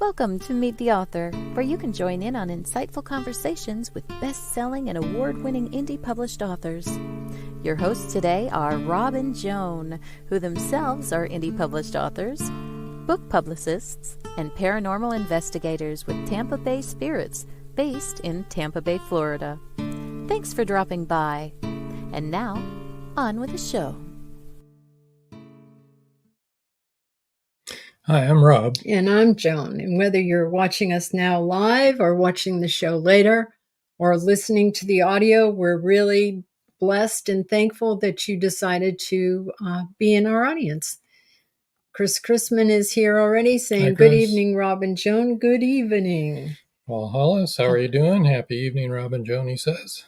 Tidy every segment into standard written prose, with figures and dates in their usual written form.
Welcome to Meet the Author, where you can join in on insightful conversations with best-selling and award-winning indie published authors. Your hosts today are Rob and Joan, who themselves are indie published authors, book publicists, and paranormal investigators with Tampa Bay Spirits, based in Tampa Bay, Florida. Thanks for dropping by. And now, on with the show. Hi, I'm Rob. And I'm Joan. And whether you're watching us now live or watching the show later or listening to the audio, we're really blessed and thankful that you decided to be in our audience. Chris Chrisman is here already saying, Hi, good Chris. evening, Rob and Joan. Good evening. Paul Hollis, how are you doing? Happy evening, Rob and Joan, he says.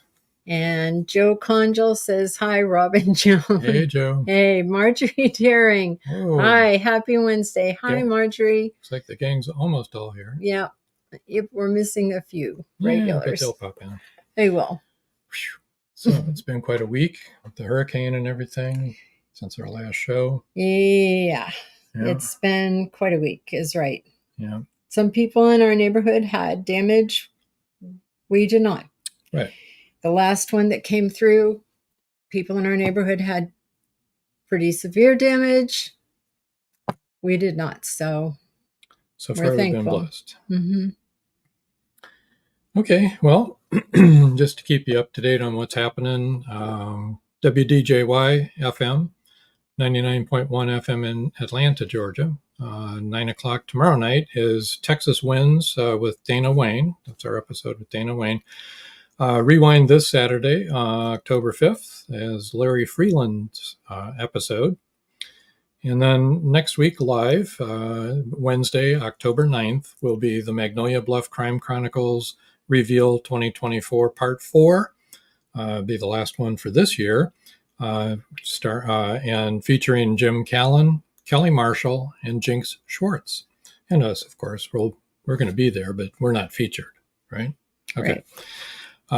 And Joe Conjal says, hi, Rob and Joan. Hey, Joe. Hey, Marjorie Daring. Oh, Hi, happy Wednesday. Hi, Yeah. Marjorie. looks like the gang's almost all here. Yeah, we're missing a few Yeah, regulars. but they'll pop in. They will. So it's been quite a week with the hurricane and everything since our last show. Yeah, Yeah. it's been quite a week, is right. Yeah. Some people in our neighborhood had damage. We did not. Right. The last one that came through, people in our neighborhood had pretty severe damage. We did not. So So we're far, we've been thankful. blessed. mhm. Okay, well, just to keep you up to date on what's happening, WDJY FM, 99.1 FM in Atlanta, Georgia. 9 o'clock tomorrow night is Texas Winds with Dana Wayne. That's our episode with Dana Wayne. Rewind this Saturday, October 5th, is Larry Freeland's episode. And then next week live, Wednesday, October 9th, will be the Magnolia Bluff Crime Chronicles Reveal 2024 Part 4. Be the last one for this year. And featuring Jim Callan, Kelly Marshall, and Jinx Schwartz. And us, of course. We're going to be there, but we're not featured, right? Okay. Right. I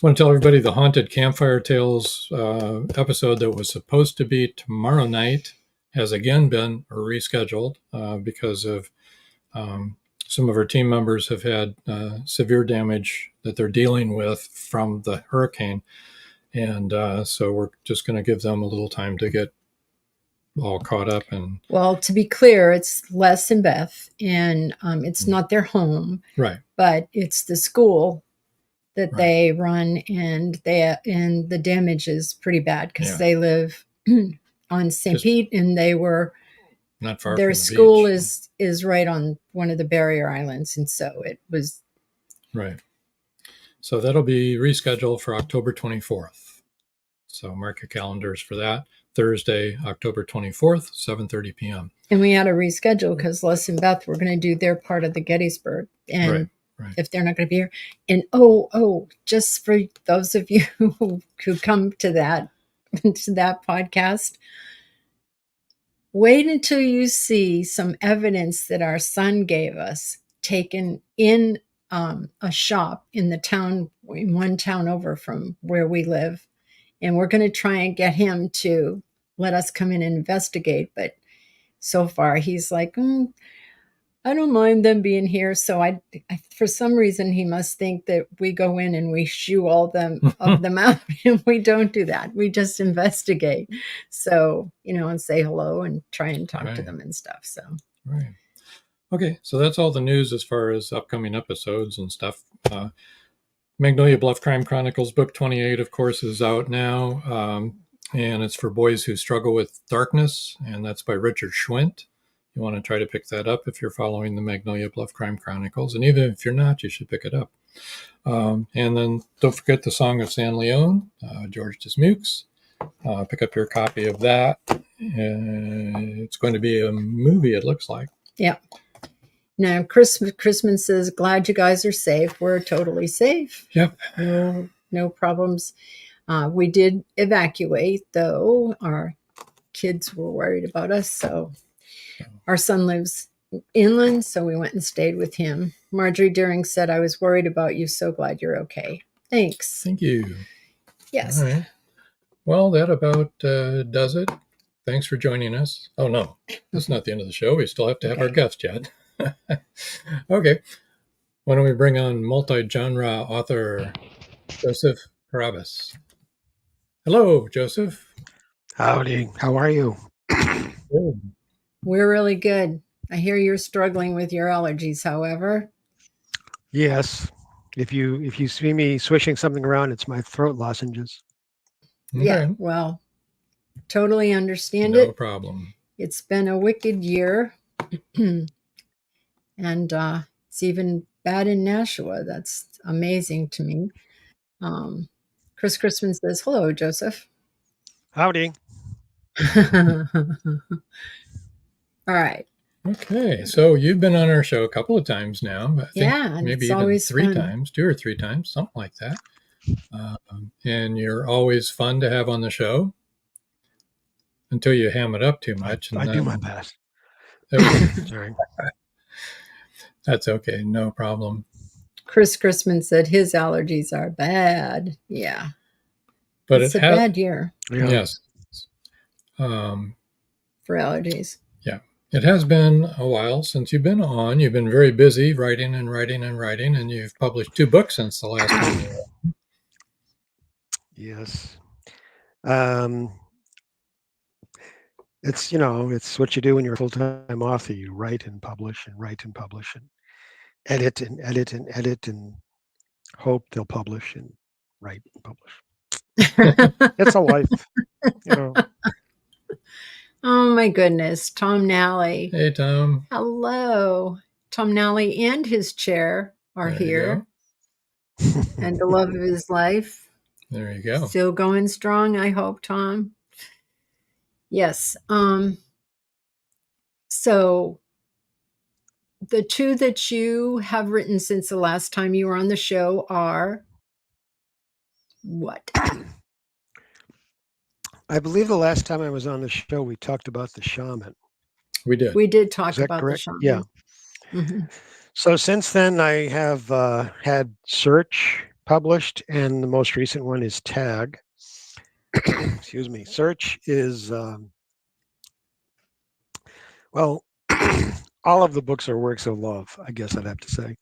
want to tell everybody the Haunted Campfire Tales episode that was supposed to be tomorrow night has again been rescheduled because of some of our team members have had severe damage that they're dealing with from the hurricane. And so we're just going to give them a little time to get all caught up. And Well, to be clear, it's Les and Beth, and it's not their home, right. but it's the school that Right. they run, and the damage is pretty bad because Yeah. they live on St. Just Pete, and they were Not far their from the school beach. is right on one of the barrier islands, and so it was Right. So that'll be rescheduled for October 24th. So mark your calendars for that. Thursday, October 24th, 7:30 p.m. and we had to reschedule because Les and Beth were going to do their part of the Gettysburg, and Right. if they're not going to be here, and just for those of you who come to that podcast, wait until you see some evidence that our son gave us taken in a shop in one town over from where we live. And we're going to try and get him to let us come in and investigate. But so far he's like, I don't mind them being here. So I for some reason, he must think that we go in and we shoo all of them out. And we don't do that. We just investigate. So, and say hello and try and talk to Right. them and stuff. So, Right. Okay, so that's all the news as far as upcoming episodes and stuff. Magnolia Bluff Crime Chronicles Book 28, of course, is out now. And it's for boys who struggle with darkness. And that's by Richard Schwint. You want to try to pick that up if you're following the Magnolia Bluff Crime Chronicles. And even if you're not, you should pick it up. And then don't forget the Song of San Leon, George Dismukes. Pick up your copy of that. It's going to be a movie, it looks like. Yeah. Now, Chrisman says, glad you guys are safe. We're totally safe. Yep. No problems. We did evacuate, though. Our kids were worried about us. So our son lives inland, so we went and stayed with him. Marjorie Deering said, I was worried about you. So glad you're okay. Thanks. Thank you. Yes. All right. Well, that about does it. Thanks for joining us. Oh, no, that's not the end of the show. We still have to have our guest yet. Okay. Why don't we bring on multi-genre author Joseph Carrabis. Hello, Joseph. Howdy. How are you? Good. We're really good. I hear you're struggling with your allergies, however. Yes. If you see me swishing something around, it's my throat lozenges. Okay. Yeah, well, totally understand No it. problem. It's been a wicked year. And it's even bad in Nashua. That's amazing to me. Chris Crispin says, hello, Joseph. Howdy. All right. Okay, so you've been on our show a couple of times now. I think Yeah, and maybe it's even always 3 fun. times, 2 or 3 times, something like that. And you're always fun to have on the show until you ham it up too much. I do my best. Sorry. That's okay, no problem. Chris Crispin said his allergies are bad. Yeah. But It's a has, bad year Yeah. yes. for allergies. Yeah, it has been a while since you've been on. You've been very busy writing and writing and writing, and you've published 2 books since the last one. Yes. It's it's what you do when you're a full-time author. You write and publish and write and publish and edit and edit and edit and hope they'll publish and write and publish. It's a life, Oh my goodness. Tom Nally. Hey, Tom. Hello. Tom Nally and his chair are There you here. And the love of his life. There you go. Still going strong, I hope, Tom. Yes. So the 2 that you have written since the last time you were on the show are what? I believe the last time I was on the show, we talked about the shaman. We did. We did talk Is that about correct? the shaman. Yeah. Mm-hmm. So since then, I have had Search published, and the most recent one is Tag. Excuse me. Search is, well, all of the books are works of love, I guess I'd have to say.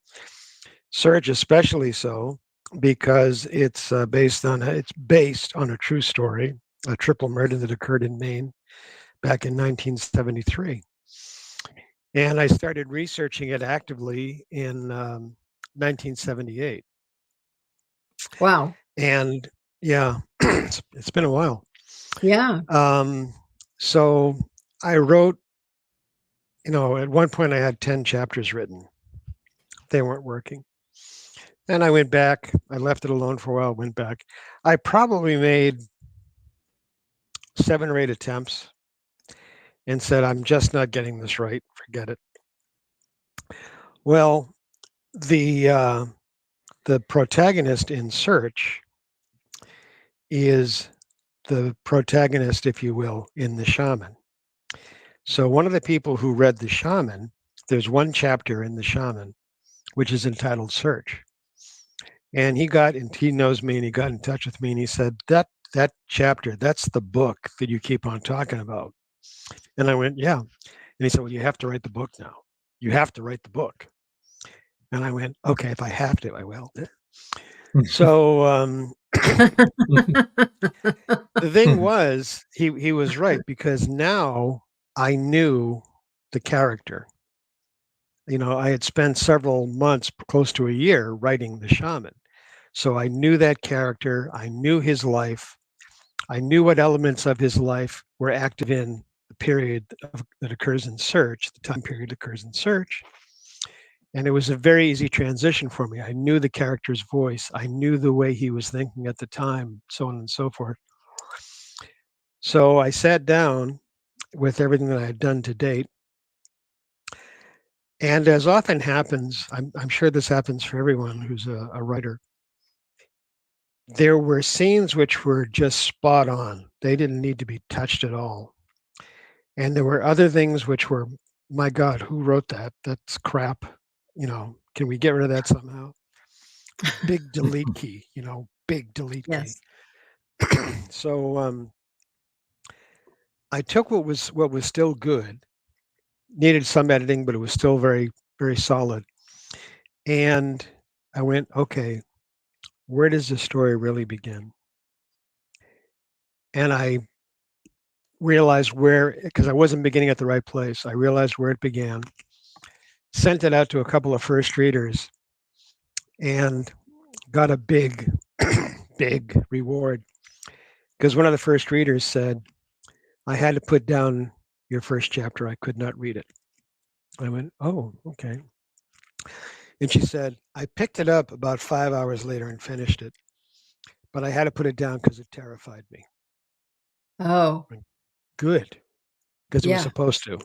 Search especially so because it's based on a true story, a triple murder that occurred in Maine back in 1973. And I started researching it actively in 1978. Wow. And yeah, it's been a while. Yeah. So I wrote, at one point I had 10 chapters written. They weren't working. And I went back. I left it alone for a while, went back. I probably made 7 or 8 attempts and said, I'm just not getting this right. Forget it. Well, the protagonist in Search is the protagonist, if you will, in The Shaman. So one of the people who read The Shaman, there's one chapter in The Shaman, which is entitled Search. And he knows me, and he got in touch with me, and he said, that chapter, that's the book that you keep on talking about. And I went, yeah. And he said, well, you have to write the book now. You have to write the book. And I went, okay, if I have to, I will. So the thing was, he was right, because now I knew the character. I had spent several months, close to a year, writing The Shaman. So I knew that character. I knew his life. I knew what elements of his life were active in the period that occurs in search, the time period occurs in search. And it was a very easy transition for me. I knew the character's voice. I knew the way he was thinking at the time, so on and so forth. So I sat down with everything that I had done to date. And as often happens, I'm sure this happens for everyone who's a writer, there were scenes which were just spot on. They didn't need to be touched at all. And there were other things which were, my God, who wrote that? That's crap. Can we get rid of that somehow? Big delete key, big delete key. Yes. So I took what was still good, needed some editing, but it was still very, very solid. And I went, okay, where does the story really begin? And I realized because I wasn't beginning at the right place, I realized where it began, sent it out to a couple of first readers, and got a big, big reward. Because one of the first readers said, I had to put down your first chapter. I could not read it. I went, oh, okay. And she said, I picked it up about 5 hours later and finished it, but I had to put it down because it terrified me. Oh, good. Because it was yeah. supposed to.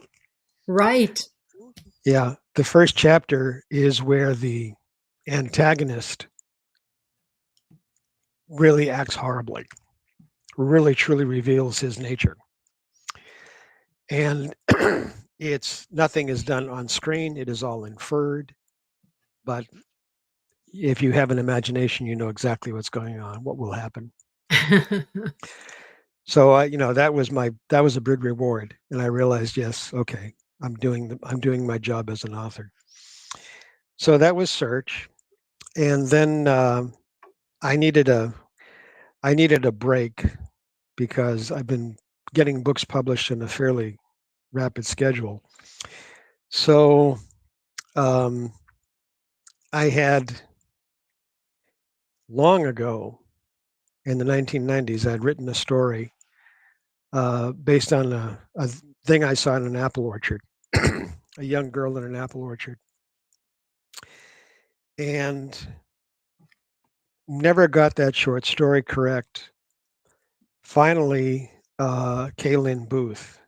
Right. Yeah. The first chapter is where the antagonist really acts horribly, really truly reveals his nature. And nothing is done on screen. It is all inferred. But if you have an imagination, you know exactly what's going on, what will happen. So that was a big reward, and I realized, yes, okay, I'm doing my job as an author. So that was search, and then I needed a break because I've been getting books published in a fairly rapid schedule. So I had long ago in the 1990s, I'd written a story based on a thing I saw in an apple orchard, a young girl in an apple orchard, and never got that short story correct. Finally, Kaylin Booth,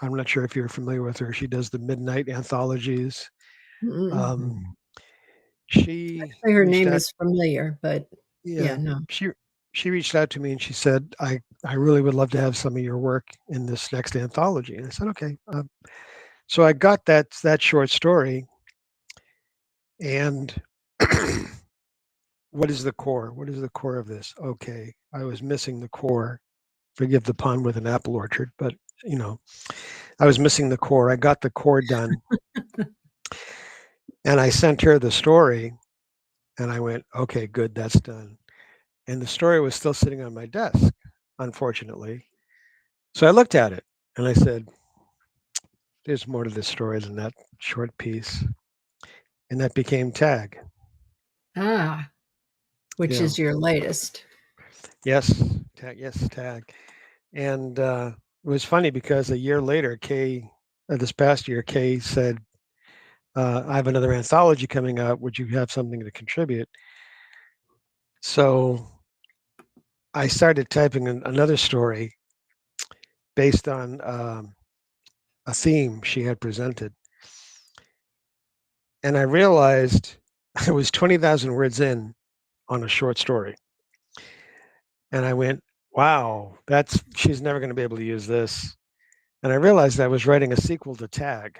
I'm not sure if you're familiar with her. She does the midnight anthologies. She Actually, her name out, is familiar, but yeah, no. She reached out to me and she said, I really would love to have some of your work in this next anthology. And I said, okay. So I got that short story. And what is the core? What is the core of this? Okay, I was missing the core. Forgive the pun with an apple orchard, but I was missing the core. I got the core done. And I sent her the story and I went, okay, good, that's done. And the story was still sitting on my desk, unfortunately. So I looked at it and I said, there's more to this story than that short piece. And that became Tag. Which is your latest. Yes, Tag. And it was funny because a year later, this past year, Kay said, I have another anthology coming out. Would you have something to contribute? So I started typing another story based on a theme she had presented. And I realized I was 20,000 words in on a short story. And I went, wow, she's never going to be able to use this. And I realized I was writing a sequel to Tag.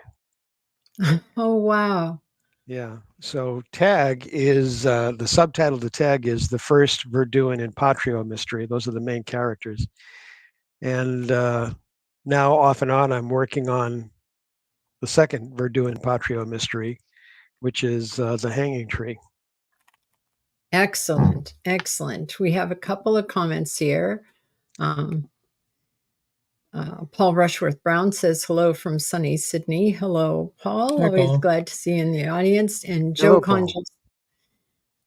Oh, wow. Yeah. So Tag is, the subtitle to Tag is The First Verduin and Patrio Mystery. Those are the main characters. And now off and on, I'm working on the second Verduin Patrio mystery, which is The Hanging Tree. Excellent. Excellent. We have a couple of comments here. Paul Rushworth Brown says hello from sunny Sydney. Hello, Paul. Hi, Always Paul. glad to see you in the audience. And Joe Conjos.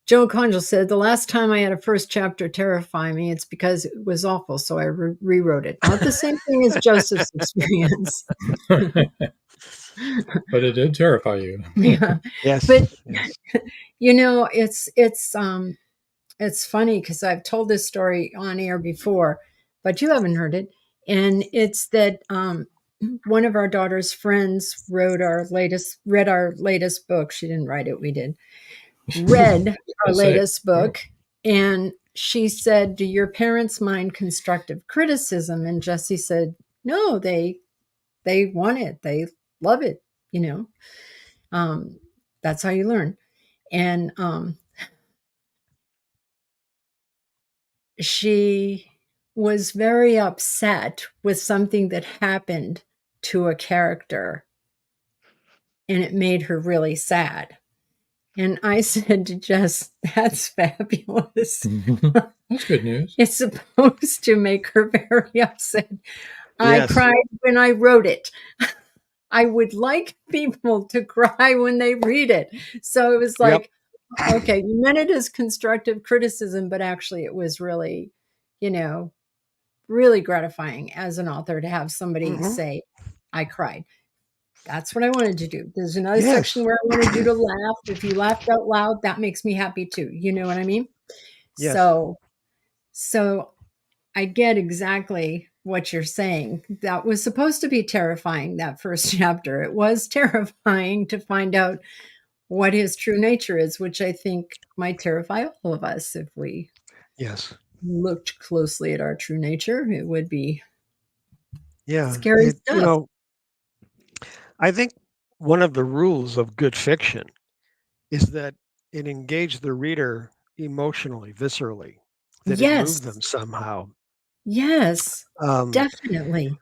Joe Conjal said, the last time I had a first chapter terrify me, it's because it was awful, so I rewrote it. Not the same thing as Joseph's experience. But it did terrify you. Yeah. Yes. But, yes. you know, it's funny because I've told this story on air before, but you haven't heard it. And it's that one of our daughter's friends read our latest book. She didn't write it, we did. Read our latest book, and she said, do your parents mind constructive criticism? And Jesse said, no, they want it. They love it. You know, that's how you learn. And she was very upset with something that happened to a character, and it made her really sad. And I said to Jess, that's fabulous. That's good news. It's supposed to make her very upset. Yes. I cried when I wrote it. I would like people to cry when they read it. So it was like, okay, you meant it as constructive criticism, but actually it was really, you know, really gratifying as an author to have somebody say, I cried. That's what I wanted to do. There's another section where I wanted you to laugh. If you laughed out loud, that makes me happy too. You know what I mean? Yes. So I get exactly what you're saying. That was supposed to be terrifying, that first chapter. It was terrifying to find out what his true nature is, which I think might terrify all of us if we looked closely at our true nature. It would be scary stuff. You know, I think one of the rules of good fiction is that it engaged the reader emotionally, viscerally, that it moved them somehow. Yes, definitely.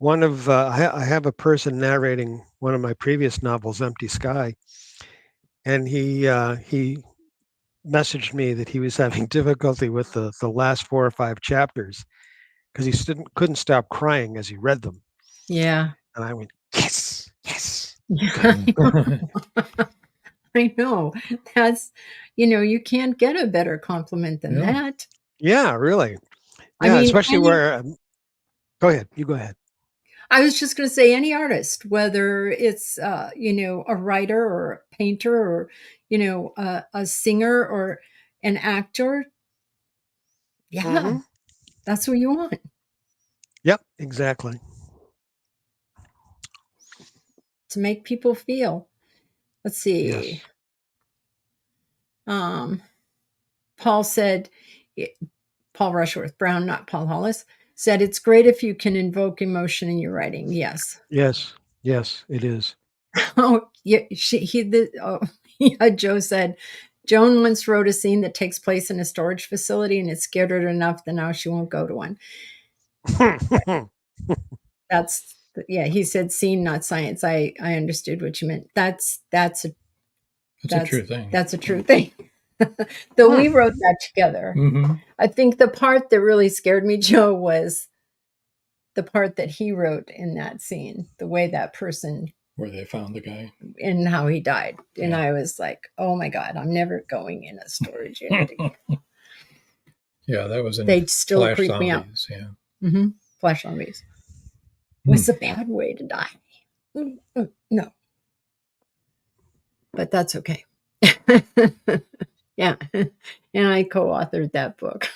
I have a person narrating one of my previous novels, Empty Sky, and he messaged me that he was having difficulty with the last 4 or 5 chapters because he couldn't stop crying as he read them. Yeah. And I went, yes. I know. That's, you can't get a better compliment than that. Yeah, really. Yeah, especially where. Go ahead. You go ahead. I was just going to say, any artist, whether it's a writer or a painter or a singer or an actor, that's what you want. Yep, exactly. To make people feel. Let's see. Yes. Paul said, Paul Rushworth Brown, not Paul Hollis, said it's great if you can invoke emotion in your writing. Yes. Yes, it is. Oh, yeah. Joe said, Joan once wrote a scene that takes place in a storage facility and it scared her enough that now she won't go to one. He said scene, not science. I understood what you meant. That's a true thing. That's a true thing. Though we wrote that together. I think the part that really scared me, Joe, was the part that he wrote in that scene, the way that person, where they found the guy and how he died. And I was like, oh my God, I'm never going in a storage unit again. Yeah, that was in They'd still Flash creep Zombies, me out. Yeah. Flash Zombies was a bad way to die. No. But that's okay. Yeah. And I co-authored that book.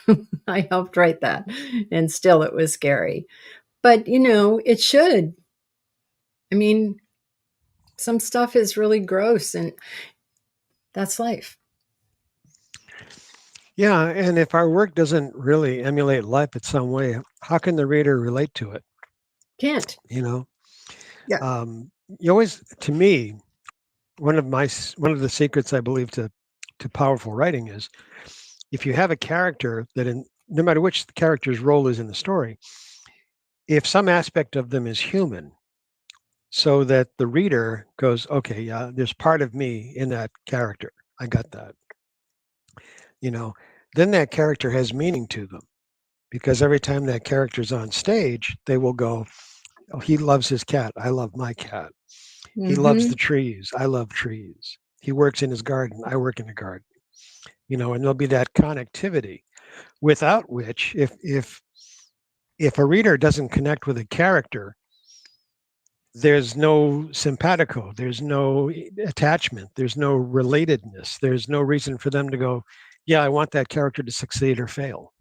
I helped write that. And still it was scary. But, it should. I mean, some stuff is really gross and that's life. Yeah. And if our work doesn't really emulate life in some way, how can the reader relate to it? Can't. Yeah. You always, to me, one of the secrets I believe to powerful writing is if you have a character that no matter which the character's role is in the story, if some aspect of them is human, so that the reader goes, okay, yeah, there's part of me in that character. I got that. Then that character has meaning to them because every time that character's on stage, they will go, oh, he loves his cat. I love my cat. He loves the trees. I love trees. He works in his garden. I work in the garden. and there'll be that connectivity, without which, if a reader doesn't connect with a character, there's no simpatico, there's no attachment, there's no relatedness, there's no reason for them to go, yeah, I want that character to succeed or fail.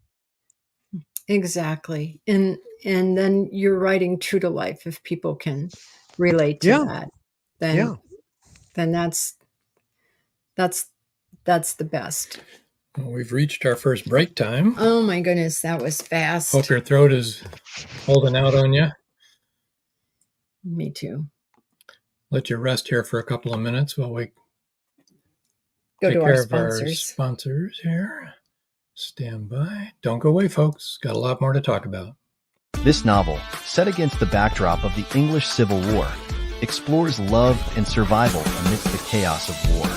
Exactly. And then you're writing true to life. If people can relate to that, then that's the best. Well, we've reached our first break time. Oh my goodness, that was fast. Hope your throat is holding out on you. Me too. Let you rest here for a couple of minutes while we go take to care our of our sponsors here. Stand by. Don't go away, folks. Got a lot more to talk about. This novel, set against the backdrop of the English Civil War, explores love and survival amidst the chaos of war.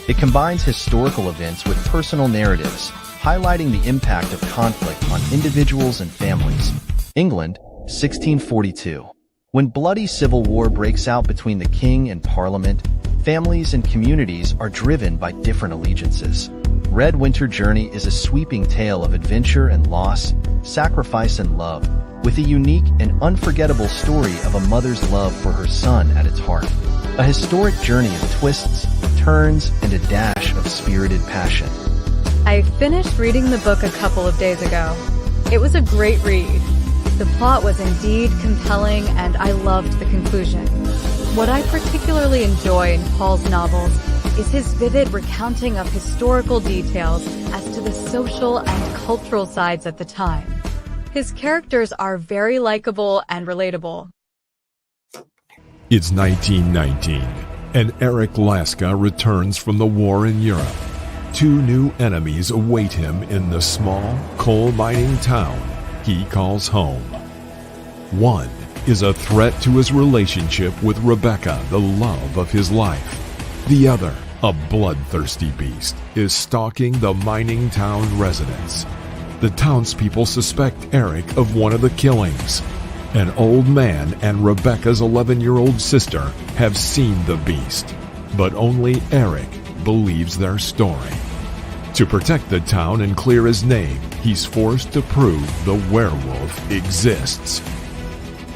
It combines historical events with personal narratives, highlighting the impact of conflict on individuals and families. England, 1642. When bloody civil war breaks out between the king and parliament, families and communities are driven by different allegiances. Red Winter Journey is a sweeping tale of adventure and loss, sacrifice and love, with a unique and unforgettable story of a mother's love for her son at its heart. A historic journey of twists, turns, and a dash of spirited passion. I finished reading the book a couple of days ago. It was a great read. The plot was indeed compelling, and I loved the conclusion. What I particularly enjoy in Paul's novels is his vivid recounting of historical details as to the social and cultural sides at the time. His characters are very likable and relatable. It's 1919, and Eric Laska returns from the war in Europe. Two new enemies await him in the small, coal-mining town he calls home. One is a threat to his relationship with Rebecca, the love of his life. The other, a bloodthirsty beast, is stalking the mining town residents. The townspeople suspect Eric of one of the killings. An old man and Rebecca's 11-year-old sister have seen the beast, but only Eric believes their story. To protect the town and clear his name, he's forced to prove the werewolf exists.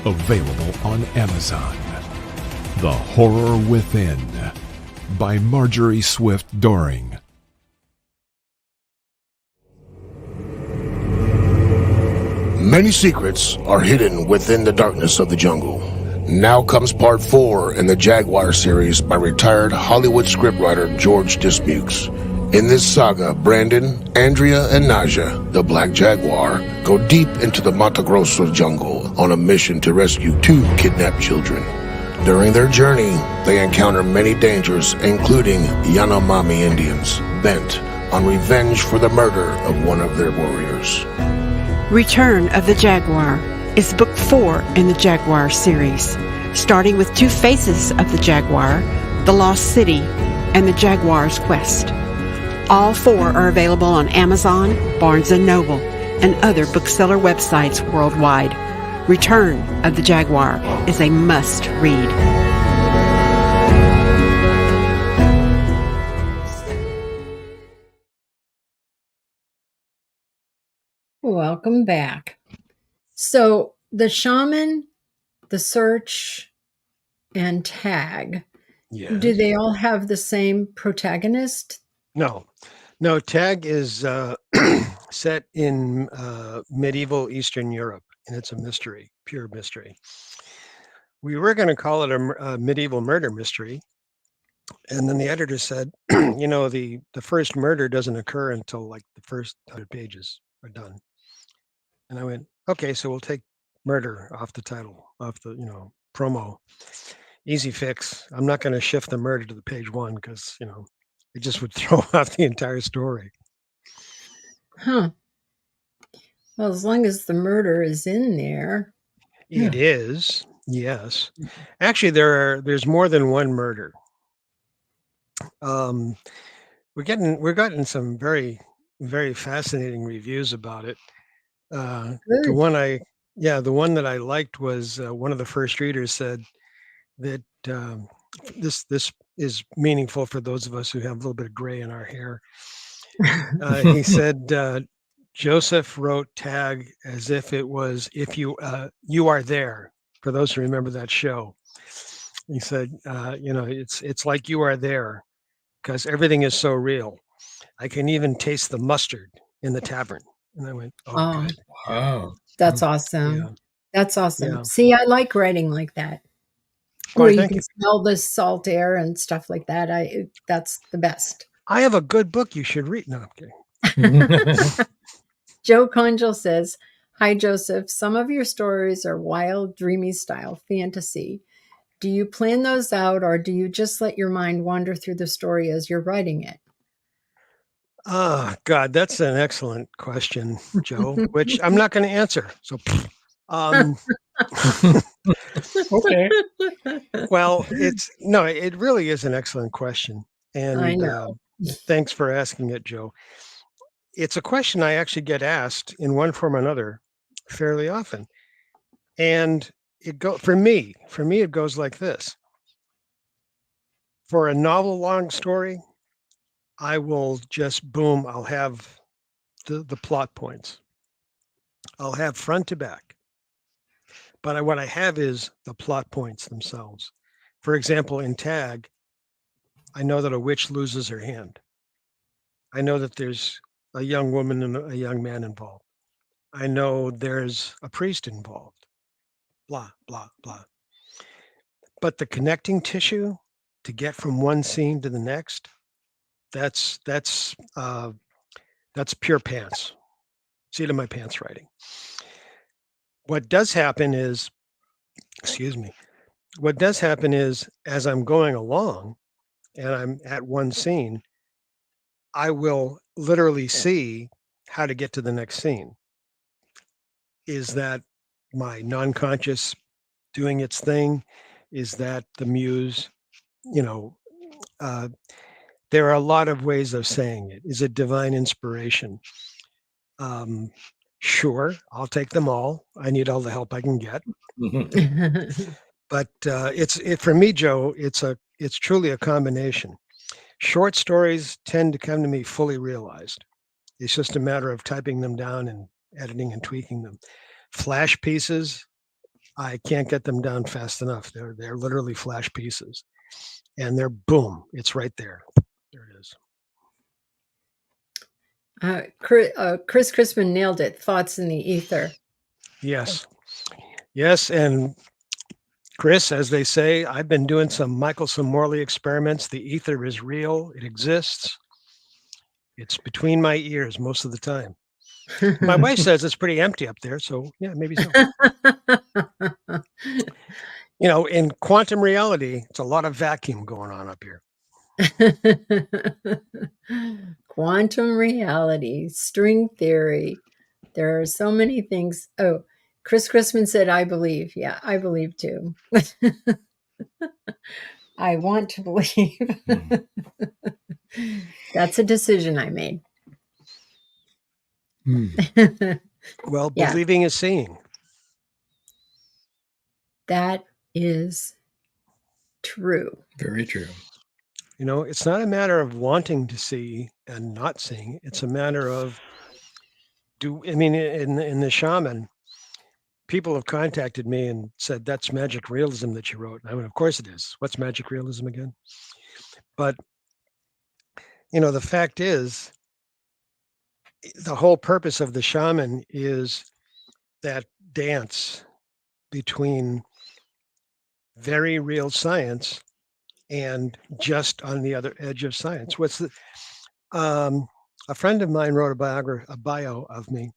Available on Amazon. The Horror Within by Marjorie Swift Doring. Many secrets are hidden within the darkness of the jungle. Now comes part 4 in the Jaguar series by retired Hollywood scriptwriter George Dismukes. In this saga, Brandon, Andrea, and Naja, the Black Jaguar, go deep into the Mato Grosso jungle on a mission to rescue 2 kidnapped children. During their journey, they encounter many dangers, including Yanomami Indians, bent on revenge for the murder of one of their warriors. Return of the Jaguar is book 4 in the Jaguar series, starting with 2 faces of the Jaguar, The Lost City, and the Jaguar's Quest. All 4 are available on Amazon, Barnes & Noble, and other bookseller websites worldwide. Return of the Jaguar is a must-read. Welcome back. So the shaman, the search, and tag, do they all have the same protagonist? No, tag is set in medieval Eastern Europe, and it's a mystery, pure mystery. We were going to call it a medieval murder mystery, and then the editor said, the first murder doesn't occur until like the first 100 pages are done. And I went, okay, so we'll take murder off the title, off the, promo. Easy fix. I'm not going to shift the murder to the page 1 because, it just would throw off the entire story. Huh. Well, as long as the murder is in there. It is, yes. Actually, there's more than one murder. We're getting some very, very fascinating reviews about it. The one that I liked was one of the first readers said that this is meaningful for those of us who have a little bit of gray in our hair. He said Joseph wrote tag as if it was "If you are there." For those who remember that show, he said, it's like you are there because everything is so real. I can even taste the mustard in the tavern. And I went, oh, Oh, good. Wow. that's awesome. Yeah. That's awesome. Yeah. See, I like writing like that, Why, where you thank can you. smell the salt air and stuff like that. That's the best. I have a good book you should read. No, I'm kidding. Joe Conjal says, "Hi, Joseph. Some of your stories are wild, dreamy style fantasy. Do you plan those out, or do you just let your mind wander through the story as you're writing it?" Oh, God, that's an excellent question, Joe, which I'm not going to answer. So, Okay. well, it really is an excellent question. And I know. thanks for asking it, Joe. It's a question I actually get asked in one form or another fairly often. And for me, it goes like this. For a novel long story, I will just boom, I'll have the plot points. I'll have front to back. But what I have is the plot points themselves. For example, in Tag, I know that a witch loses her hand. I know that there's a young woman and a young man involved. I know there's a priest involved. Blah, blah, blah. But the connecting tissue to get from one scene to the next, that's pure pants. Seat of my pants writing. What does happen is, as I'm going along and I'm at one scene, I will literally see how to get to the next scene. Is that my non-conscious doing its thing? Is that the muse? There are a lot of ways of saying it. Is it divine inspiration? Sure, I'll take them all. I need all the help I can get. But for me, Joe, it's truly a combination. Short stories tend to come to me fully realized. It's just a matter of typing them down and editing and tweaking them. Flash pieces, I can't get them down fast enough. They're literally flash pieces, and they're boom. It's right there. There it is. Chris Crispin nailed it. Thoughts in the ether. Yes, and Chris, as they say, I've been doing some Michelson-Morley experiments. The ether is real. It exists. It's between my ears most of the time. My wife says it's pretty empty up there, so yeah, maybe so. In quantum reality, it's a lot of vacuum going on up here. Quantum reality, string theory. There are so many things. Oh, Chris Chrisman said, I believe. Yeah, I believe too. I want to believe. That's a decision I made. Well, Yeah. believing is seeing. That is true. Very true. It's not a matter of wanting to see and not seeing. It's a matter of in the shaman, people have contacted me and said, that's magic realism that you wrote. I mean, of course it is. What's magic realism again? But, the fact is, the whole purpose of the shaman is that dance between very real science and just on the other edge of science. A friend of mine wrote a bio of me,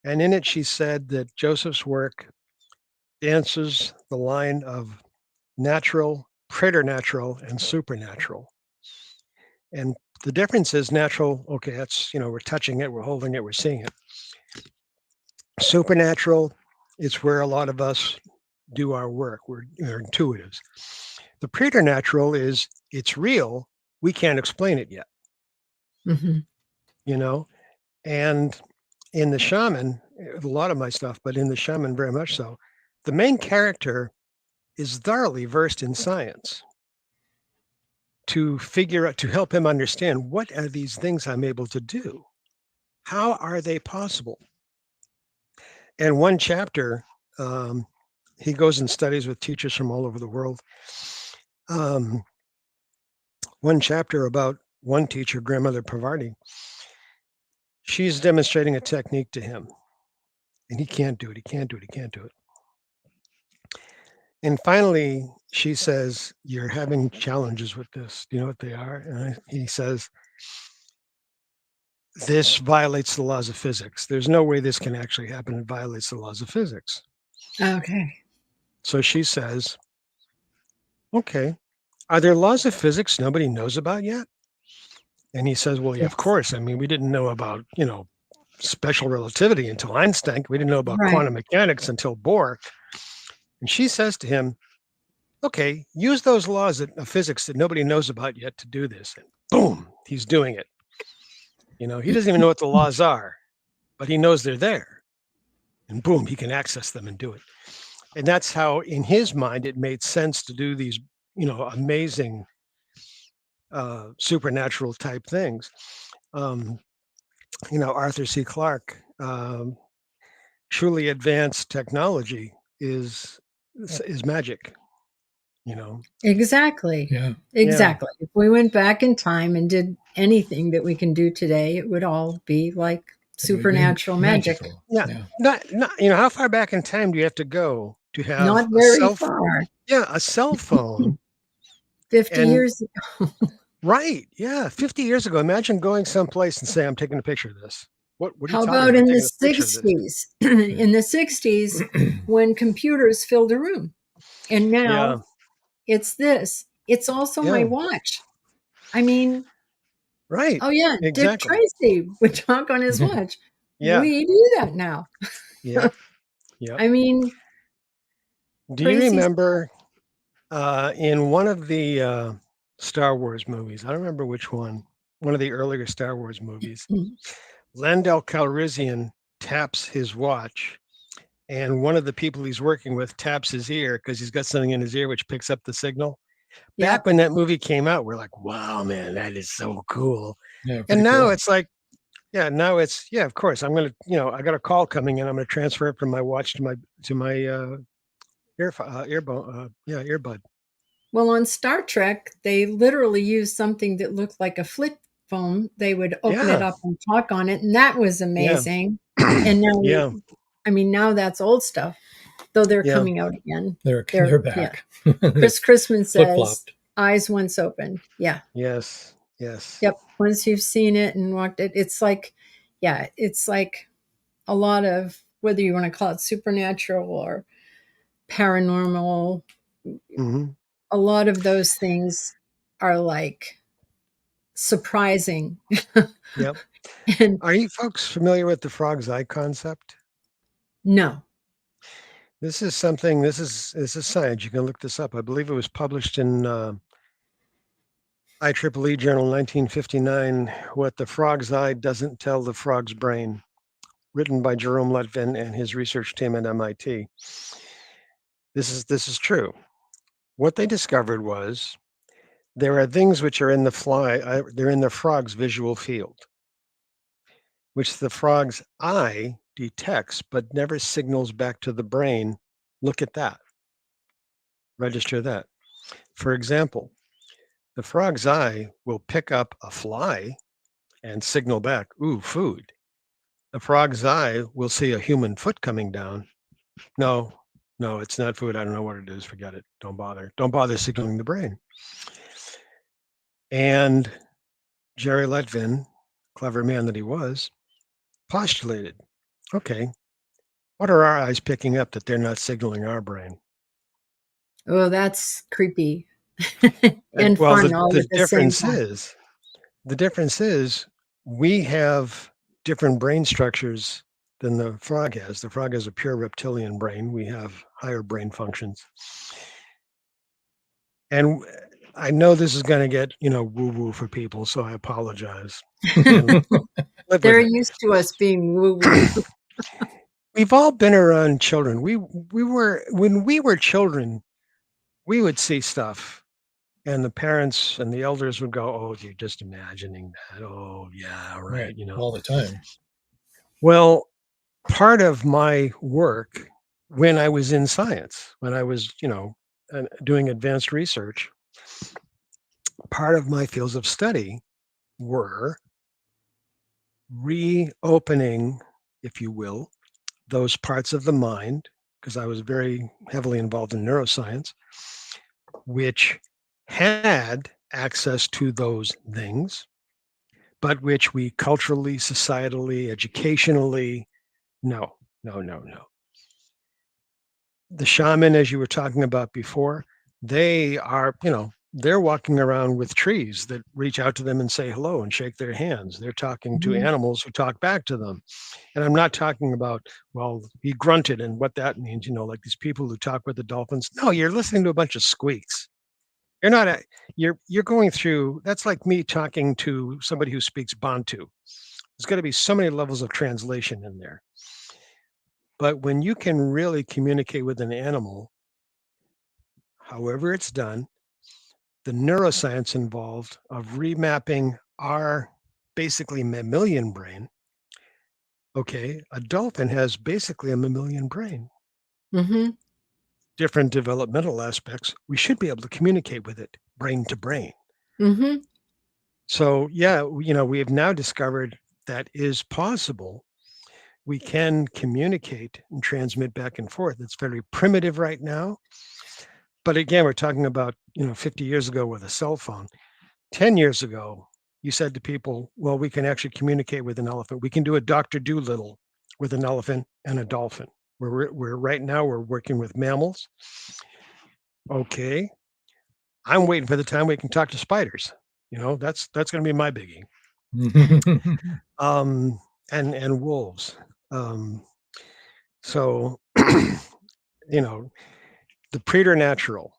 and in it she said that Joseph's work dances the line of natural, preternatural, and supernatural. And the difference is natural, okay, that's, we're touching it, we're holding it, we're seeing it. Supernatural, it's where a lot of us do our work. We're intuitives. The preternatural is, it's real, we can't explain it yet. Mm-hmm. And in the shaman, a lot of my stuff, but in the shaman very much so, the main character is thoroughly versed in science. to figure out, to help him understand, what are these things I'm able to do? How are they possible? And one chapter, he goes and studies with teachers from all over the world. One chapter about one teacher, Grandmother Parvati, she's demonstrating a technique to him, and he can't do it. He can't do it. He can't do it. And finally, she says, "You're having challenges with this. Do you know what they are?" And he says, "This violates the laws of physics. There's no way this can actually happen. It violates the laws of physics." Okay. So she says, "Okay, are there laws of physics nobody knows about yet?" And he says, "Well, yeah, of course. I mean, we didn't know about, special relativity until Einstein. We didn't know about Right. quantum mechanics until Bohr." And she says to him, "Okay, use those laws of physics that nobody knows about yet to do this." And boom, he's doing it. He doesn't even know what the laws are, but he knows they're there. And boom, he can access them and do it. And that's how, in his mind, it made sense to do these, amazing supernatural type things. Arthur C. Clarke, truly advanced technology is magic. Exactly. Yeah. Exactly. If we went back in time and did anything that we can do today, it would all be like supernatural magic. Magical. Yeah. Not, how far back in time do you have to go to have Not very far. Yeah, a cell phone. 50 And- years ago. Right. Yeah. 50 years ago. Imagine going someplace and say, "I'm taking a picture of this." What are you How talking about in the taking a picture of this? 60s? In the 60s, when computers filled a room. And now it's this. It's also my watch. I mean, right. oh yeah, Exactly. Dick Tracy would talk on his watch. Yeah. We do that now. Yeah. Yeah. I mean, Do you crazy remember in one of the Star Wars movies, I don't remember which one of the earlier Star Wars movies, Lando Calrissian taps his watch, and one of the people he's working with taps his ear because he's got something in his ear which picks up the signal. Back when that movie came out, we're like, "Wow, man, that is so cool." Yeah, And now cool. it's like, of course, I'm going to, I got a call coming in. I'm going to transfer it from my watch to my earbud. Well, on Star Trek, they literally used something that looked like a flip phone. They would open it up and talk on it, and that was amazing. And now, now that's old stuff, though they're coming out again. They're back. Yeah. Chris Christman says, Flip-flopped. "Eyes once open." Yeah. Yes. Yep. Once you've seen it and walked it, it's like a lot of, whether you want to call it supernatural or paranormal, a lot of those things are like surprising. Yep. And Are you folks familiar with the frog's eye concept? no. This is science. You can look this up. I believe it was published in IEEE Journal 1959, What the Frog's Eye Doesn't Tell the Frog's Brain, written by Jerome Lutvin and his research team at MIT. This is true. What they discovered was there are things which are in they're in the frog's visual field, which the frog's eye detects but never signals back to the brain. Look at that. Register that. For example, the frog's eye will pick up a fly and signal back, "Ooh, food." The frog's eye will see a human foot coming down. No, it's not food. I don't know what it is. Forget it. Don't bother signaling the brain. And Jerry Lutvin, clever man that he was, postulated, okay, what are our eyes picking up that they're not signaling our brain? Oh, that's creepy. And well, fun all at the same time. The difference is we have different brain structures than the frog has. The frog has a pure reptilian brain. We have higher brain functions. And I know this is going to get, woo-woo for people, so I apologize. They're used to us being woo-woo. We've all been around children. When we were children, we would see stuff And the parents and the elders would go, "Oh, you're just imagining that. Oh, yeah, right. All the time. Well, part of my work when I was in science, when I was, doing advanced research, part of my fields of study were reopening, if you will, those parts of the mind, because I was very heavily involved in neuroscience, which had access to those things, but which we culturally, societally, educationally, no. The shaman, as you were talking about before, they are, they're walking around with trees that reach out to them and say hello and shake their hands. They're talking to animals who talk back to them. And I'm not talking about, well, he grunted and what that means, like these people who talk with the dolphins. No, you're listening to a bunch of squeaks. You're not, you're going through, that's like me talking to somebody who speaks Bantu. There's got to be so many levels of translation in there. But when you can really communicate with an animal, however it's done, the neuroscience involved of remapping our basically mammalian brain. Okay, a dolphin has basically a mammalian brain. Mm-hmm. Different developmental aspects. We should be able to communicate with it, brain to brain. Mm-hmm. So, yeah, we have now discovered that is possible. We can communicate and transmit back and forth. It's very primitive right now. But again, we're talking about, 50 years ago with a cell phone. 10 years ago, you said to people, well, we can actually communicate with an elephant. We can do a Dr. Dolittle with an elephant and a dolphin. We're right now, we're working with mammals. Okay. I'm waiting for the time we can talk to spiders. That's going to be my biggie. And wolves. So, the preternatural,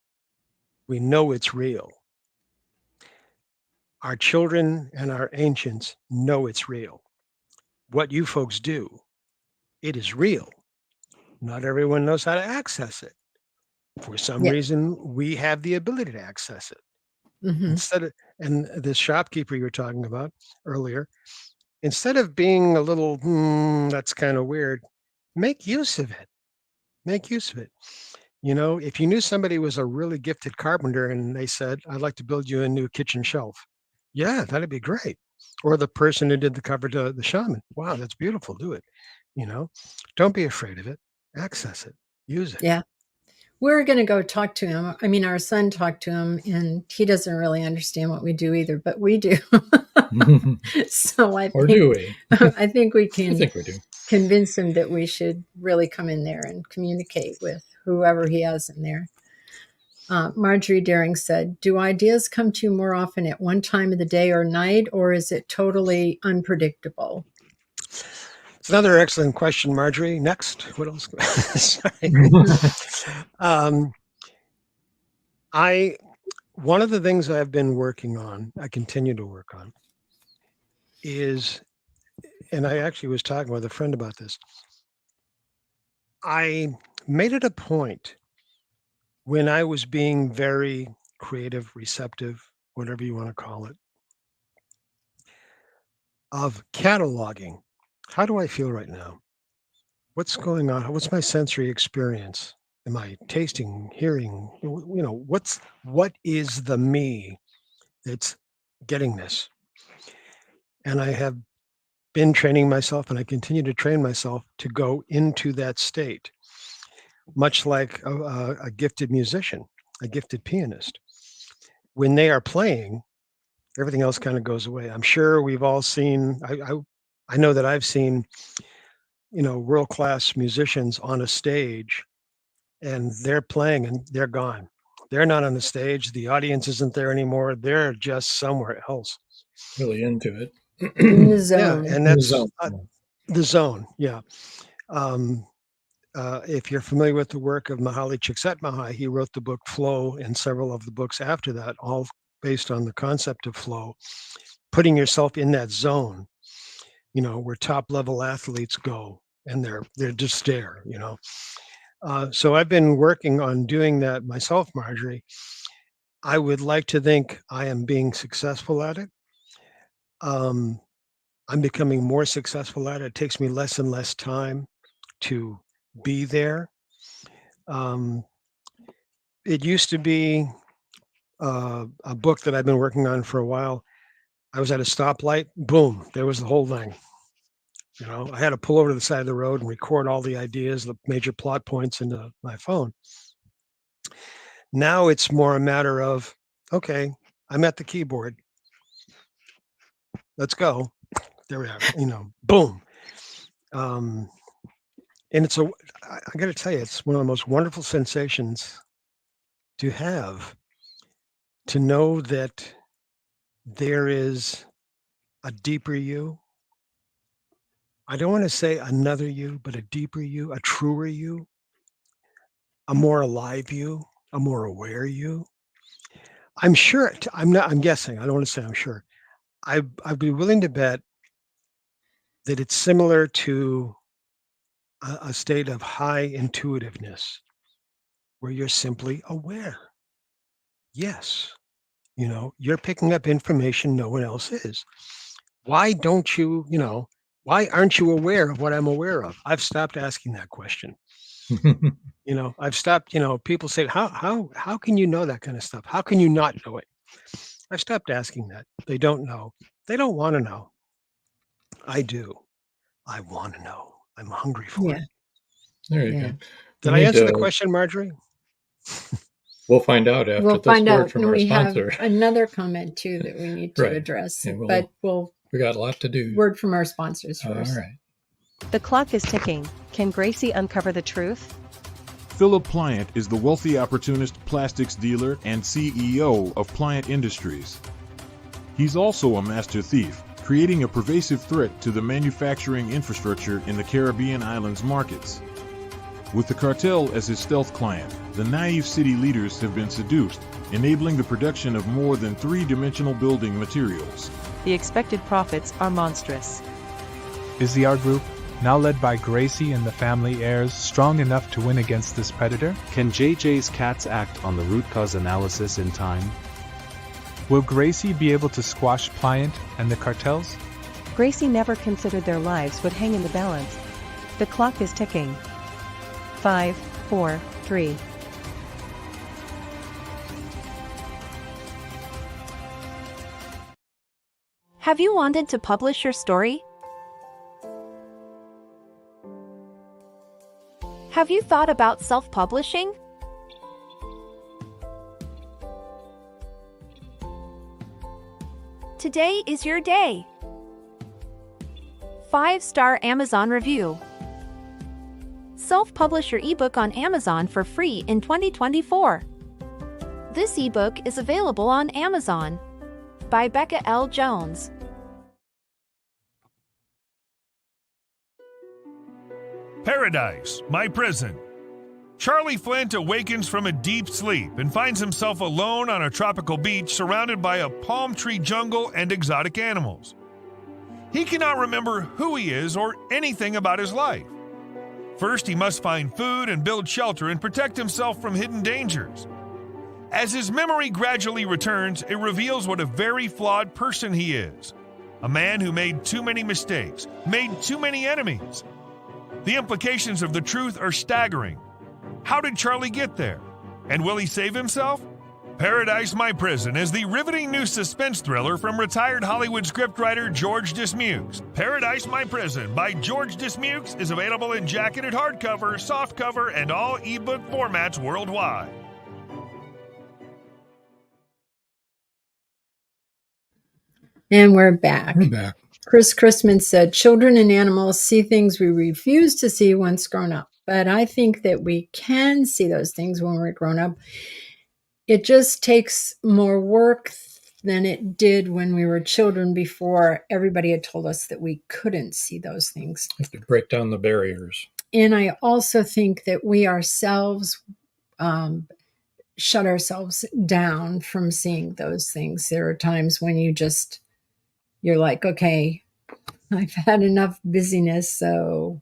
we know it's real. Our children and our ancients know it's real. What you folks do, it is real. Not everyone knows how to access it. For some reason, we have the ability to access it. Mm-hmm. And this shopkeeper you were talking about earlier, instead of being a little, that's kind of weird, make use of it. Make use of it. If you knew somebody was a really gifted carpenter and they said, I'd like to build you a new kitchen shelf. Yeah, that'd be great. Or the person who did the cover to the shaman. Wow, that's beautiful. Do it. Don't be afraid of it. Access it. Use it. Yeah. We're going to go talk to him. I mean, our son talked to him and he doesn't really understand what we do either, but we do. So I think we can convince him that we should really come in there and communicate with whoever he has in there. Marjorie Daring said, do ideas come to you more often at one time of the day or night, or is it totally unpredictable? It's another excellent question, Marjorie. Next. What else? Sorry. One of the things I've been working on, I continue to work on, is, and I actually was talking with a friend about this. I made it a point when I was being very creative, receptive, whatever you want to call it, of cataloging. How do I feel right now? What's going on? What's my sensory experience? Am I tasting, hearing? What is the me that's getting this? And I have been training myself, and I continue to train myself to go into that state, much like a gifted musician, a gifted pianist. When they are playing, everything else kind of goes away. I'm sure we've all seen, I know that I've seen, world-class musicians on a stage, and they're playing and they're gone. They're not on the stage. The audience isn't there anymore. They're just somewhere else. Really into it. In the zone. Yeah, and that's the zone. Yeah. If you're familiar with the work of Mihaly Csikszentmihalyi, he wrote the book Flow and several of the books after that, all based on the concept of flow, putting yourself in that zone, where top level athletes go, and they're just there, So I've been working on doing that myself, Marjorie. I would like to think I am being successful at it. I'm becoming more successful at it. It takes me less and less time to be there. It used to be a book that I've been working on for a while. I was at a stoplight, boom, there was the whole thing. I had to pull over to the side of the road and record all the ideas, the major plot points into my phone. Now it's more a matter of, okay, I'm at the keyboard. Let's go. There we are, boom. And I got to tell you, it's one of the most wonderful sensations to have, to know that there is a deeper you. I don't want to say another you, but a deeper you, a truer you, a more alive you, a more aware you. I'm sure, I'm guessing, I don't want to say I'm sure. I'd be willing to bet that it's similar to a state of high intuitiveness where you're simply aware. Yes, you're picking up information no one else is. Why don't you, why aren't you aware of what I'm aware of? I've stopped asking that question. I've stopped, people say, how can you know that kind of stuff? How can you not know it? I've stopped asking that. They don't know. They don't want to know. I do. I want to know. I'm hungry for it. There you go. Did I answer the question, Marjorie? We'll find out after we'll this find word out. from And our we sponsor. have another comment too that we need to address. Yeah, but we got a lot to do. Word from our sponsors first. All right. The clock is ticking. Can Gracie uncover the truth? Philip Pliant is the wealthy opportunist plastics dealer and CEO of Pliant Industries. He's also a master thief, creating a pervasive threat to the manufacturing infrastructure in the Caribbean islands markets. With the cartel as his stealth client, the naive city leaders have been seduced, enabling the production of more than three-dimensional building materials. The expected profits are monstrous. Is the art group, now led by Gracie and the family heirs, strong enough to win against this predator? Can JJ's cats act on the root cause analysis in time? Will Gracie be able to squash Pliant and the cartels? Gracie never considered their lives would hang in the balance. The clock is ticking. 5, 4, 3. Have you wanted to publish your story? Have you thought about self-publishing? Today is your day. 5-star Amazon review. Self-publish your ebook on Amazon for free in 2024. This ebook is available on Amazon. By Becca L. Jones. Paradise, my prison. Charlie Flint awakens from a deep sleep and finds himself alone on a tropical beach surrounded by a palm tree jungle and exotic animals. He cannot remember who he is or anything about his life. First, he must find food and build shelter and protect himself from hidden dangers. As his memory gradually returns, it reveals what a very flawed person he is. A man who made too many mistakes, made too many enemies. The implications of the truth are staggering. How did Charlie get there? And will he save himself? Paradise, My Prison is the riveting new suspense thriller from retired Hollywood scriptwriter George Dismukes. Paradise, My Prison by George Dismukes is available in jacketed hardcover, softcover, and all ebook formats worldwide. And we're back. We're back. Chris Chrisman said, children and animals see things we refuse to see once grown up. But I think that we can see those things when we're grown up. It just takes more work than it did when we were children before everybody had told us that we couldn't see those things. You have to break down the barriers. And I also think that we ourselves shut ourselves down from seeing those things. There are times when you're like, okay, I've had enough busyness, so...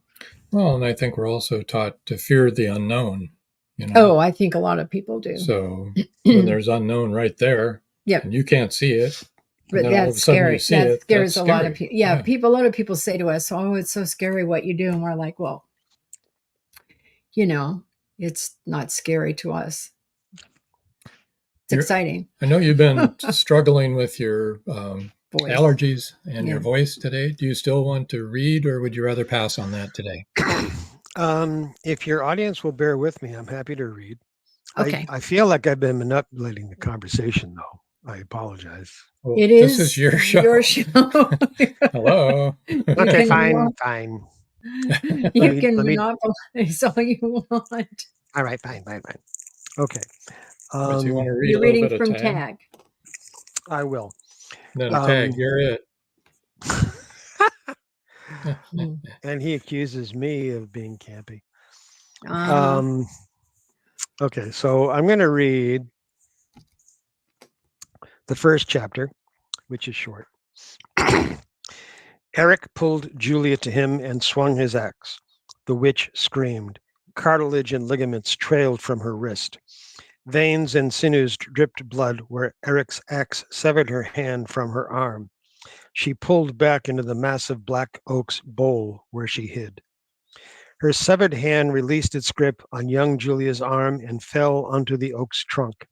Well, and I think we're also taught to fear the unknown. You know? Oh, I think a lot of people do. So when there's unknown right there, yep. and you can't see it, but that's scary. That scares a lot of people. Yeah, a lot of people say to us, "Oh, it's so scary what you do," and we're like, "Well, you know, it's not scary to us. It's exciting." I know you've been struggling with your allergies and your voice today. Do you still want to read, or would you rather pass on that today? If your audience will bear with me, I'm happy to read. Okay. I feel like I've been manipulating the conversation, though. I apologize. Well, this is your show. Hello. Okay, fine. You can monopolize all you want. All right, fine. Okay. So you want to read you're reading from tag? I will. No, tag, you're it. And he accuses me of being campy. Okay, so I'm going to read the first chapter, which is short. Eric pulled Julia to him and swung his axe. The witch screamed. Cartilage and ligaments trailed from her wrist. Veins and sinews dripped blood where Eric's axe severed her hand from her arm. She pulled back into the massive black oak's bole where she hid. Her severed hand released its grip on young Julia's arm and fell onto the oak's trunk.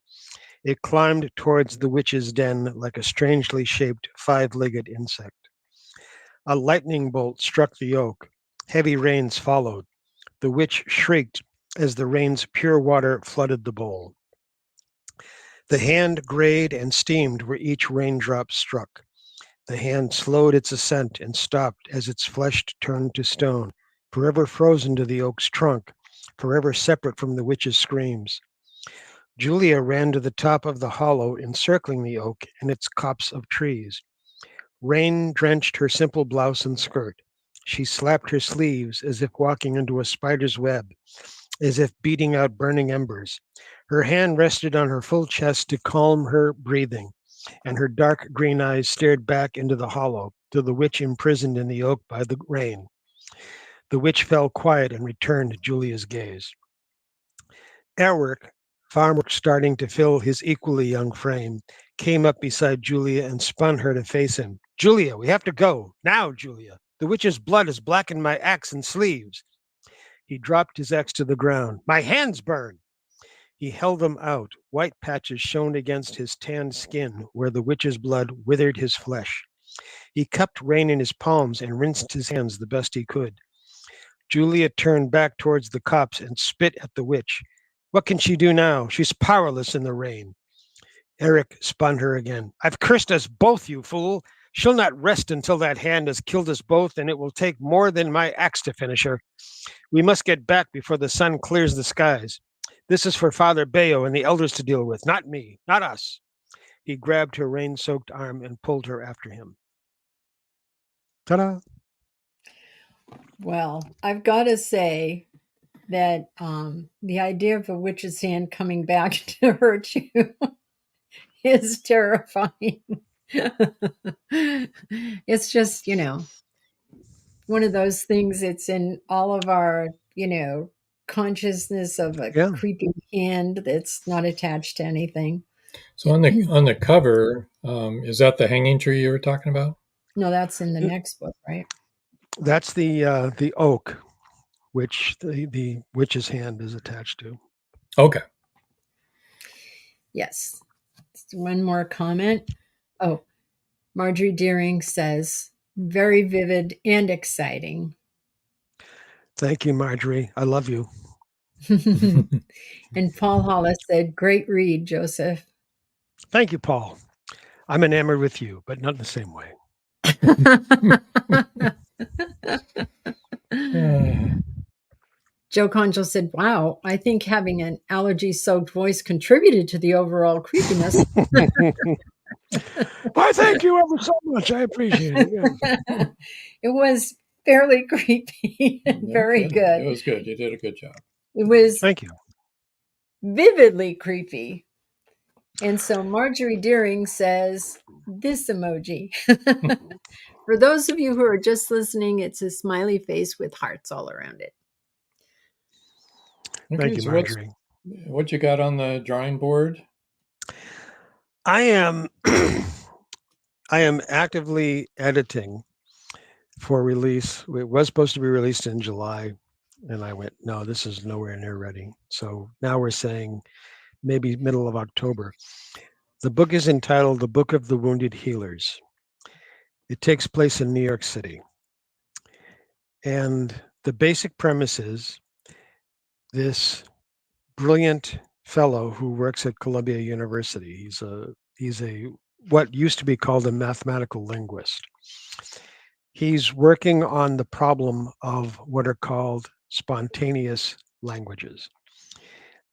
It climbed towards the witch's den like a strangely shaped five-legged insect. A lightning bolt struck the oak. Heavy rains followed. The witch shrieked as the rain's pure water flooded the bowl. The hand grayed and steamed where each raindrop struck. The hand slowed its ascent and stopped as its flesh turned to stone, forever frozen to the oak's trunk, forever separate from the witch's screams. Julia ran to the top of the hollow, encircling the oak and its copse of trees. Rain drenched her simple blouse and skirt. She slapped her sleeves as if walking into a spider's web, as if beating out burning embers. Her hand rested on her full chest to calm her breathing, and her dark green eyes stared back into the hollow, to the witch imprisoned in the oak by the rain. The witch fell quiet and returned Julia's gaze. Eric, farmwork starting to fill his equally young frame, came up beside Julia and spun her to face him. Julia, we have to go. Now, Julia. The witch's blood has blackened my axe and sleeves. He dropped his axe to the ground. My hands burn. He held them out. White patches shone against his tanned skin where the witch's blood withered his flesh. He cupped rain in his palms and rinsed his hands the best he could. Julia turned back towards the copse and spit at the witch. What can she do now? She's powerless in the rain. Eric spun her again. I've cursed us both, you fool. She'll not rest until that hand has killed us both, and it will take more than my axe to finish her. We must get back before the sun clears the skies. This is for Father Bayo and the elders to deal with, not me, not us. He grabbed her rain-soaked arm and pulled her after him. Ta-da! Well, I've got to say that the idea of a witch's hand coming back to hurt you is terrifying. It's just, one of those things. It's in all of our, consciousness of a creepy hand that's not attached to anything. So on the cover, is that the hanging tree you were talking about? No, that's in the next book, right? That's the oak, which the witch's hand is attached to. Okay. Yes. One more comment. Oh, Marjorie Deering says, very vivid and exciting. Thank you, Marjorie. I love you. And Paul Hollis said, great read, Joseph. Thank you, Paul. I'm enamored with you, but not in the same way. Joe Conjo said, wow, I think having an allergy-soaked voice contributed to the overall creepiness. Why, thank you ever so much. I appreciate it. Yes. It was fairly creepy and very good. It was good. You did a good job. It was thank you. Vividly creepy. And so Marjorie Deering says, this emoji. For those of you who are just listening, it's a smiley face with hearts all around it. Thank you, Marjorie. What you got on the drawing board? I am I am actively editing for release. It was supposed to be released in July, and I went, no, this is nowhere near ready. So now we're saying maybe middle of October. The book is entitled The Book of the Wounded Healers. It takes place in New York City. And the basic premise is this brilliant fellow who works at Columbia University. He's a what used to be called a mathematical linguist. He's working on the problem of what are called spontaneous languages.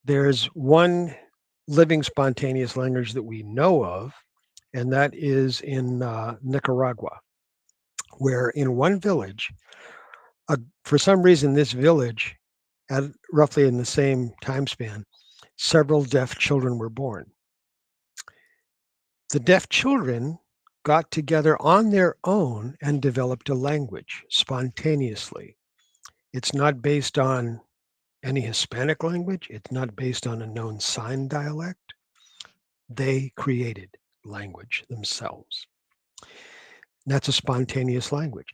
There's one living spontaneous language that we know of, and that is in Nicaragua, where in one village, for some reason, this village, at roughly in the same time span, several deaf children were born. The deaf children got together on their own and developed a language spontaneously. It's not based on any Hispanic language. It's not based on a known sign dialect. They created language themselves. That's a spontaneous language.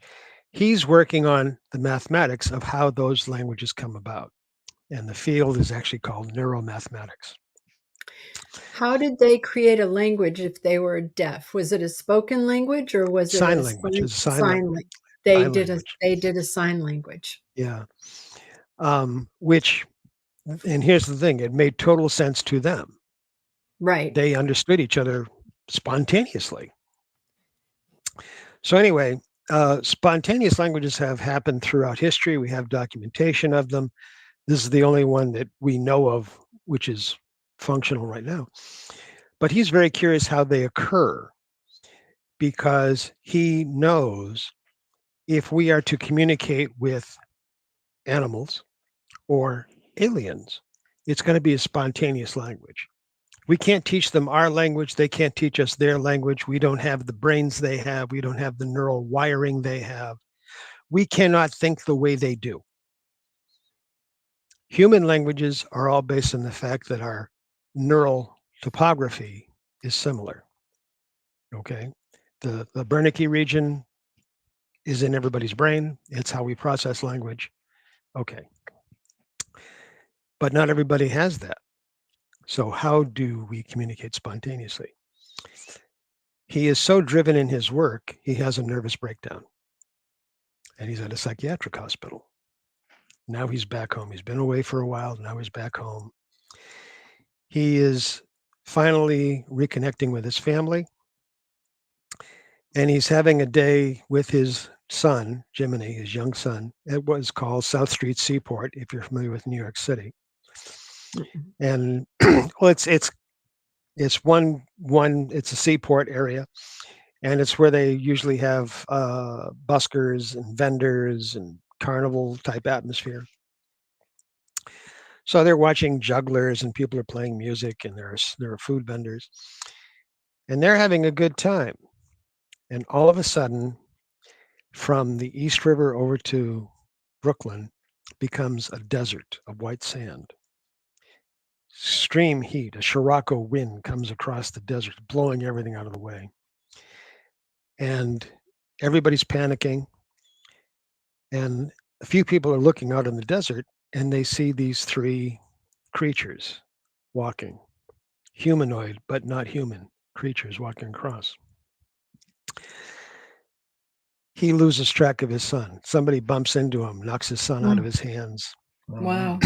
He's working on the mathematics of how those languages come about. And the field is actually called neuromathematics. How did they create a language if they were deaf? Was it a spoken language or was it sign language? It's sign language. They did a sign language. Yeah. Which, and here's the thing, it made total sense to them. Right. They understood each other spontaneously. So anyway, spontaneous languages have happened throughout history. We have documentation of them. This is the only one that we know of, which is functional right now. But he's very curious how they occur, because he knows if we are to communicate with animals or aliens, it's going to be a spontaneous language. We can't teach them our language. They can't teach us their language. We don't have the brains they have. We don't have the neural wiring they have. We cannot think the way they do. Human languages are all based on the fact that our neural topography is similar. Okay. The Wernicke region is in everybody's brain. It's how we process language. Okay. But not everybody has that. So how do we communicate spontaneously? He is so driven in his work, he has a nervous breakdown. And he's at a psychiatric hospital. Now he's back home. He's been away for a while. Now he's back home. He is finally reconnecting with his family. And he's having a day with his son, Jiminy, his young son. It was called South Street Seaport, if you're familiar with New York City. And well, it's a seaport area, and it's where they usually have buskers and vendors and carnival type atmosphere. So they're watching jugglers and people are playing music, and there are food vendors, and they're having a good time. And all of a sudden, from the East River over to Brooklyn becomes a desert of white sand. Extreme heat, a Scirocco wind comes across the desert, blowing everything out of the way. And everybody's panicking. And a few people are looking out in the desert, and they see these three creatures walking. Humanoid, but not human creatures walking across. He loses track of his son. Somebody bumps into him, knocks his son out of his hands. Wow.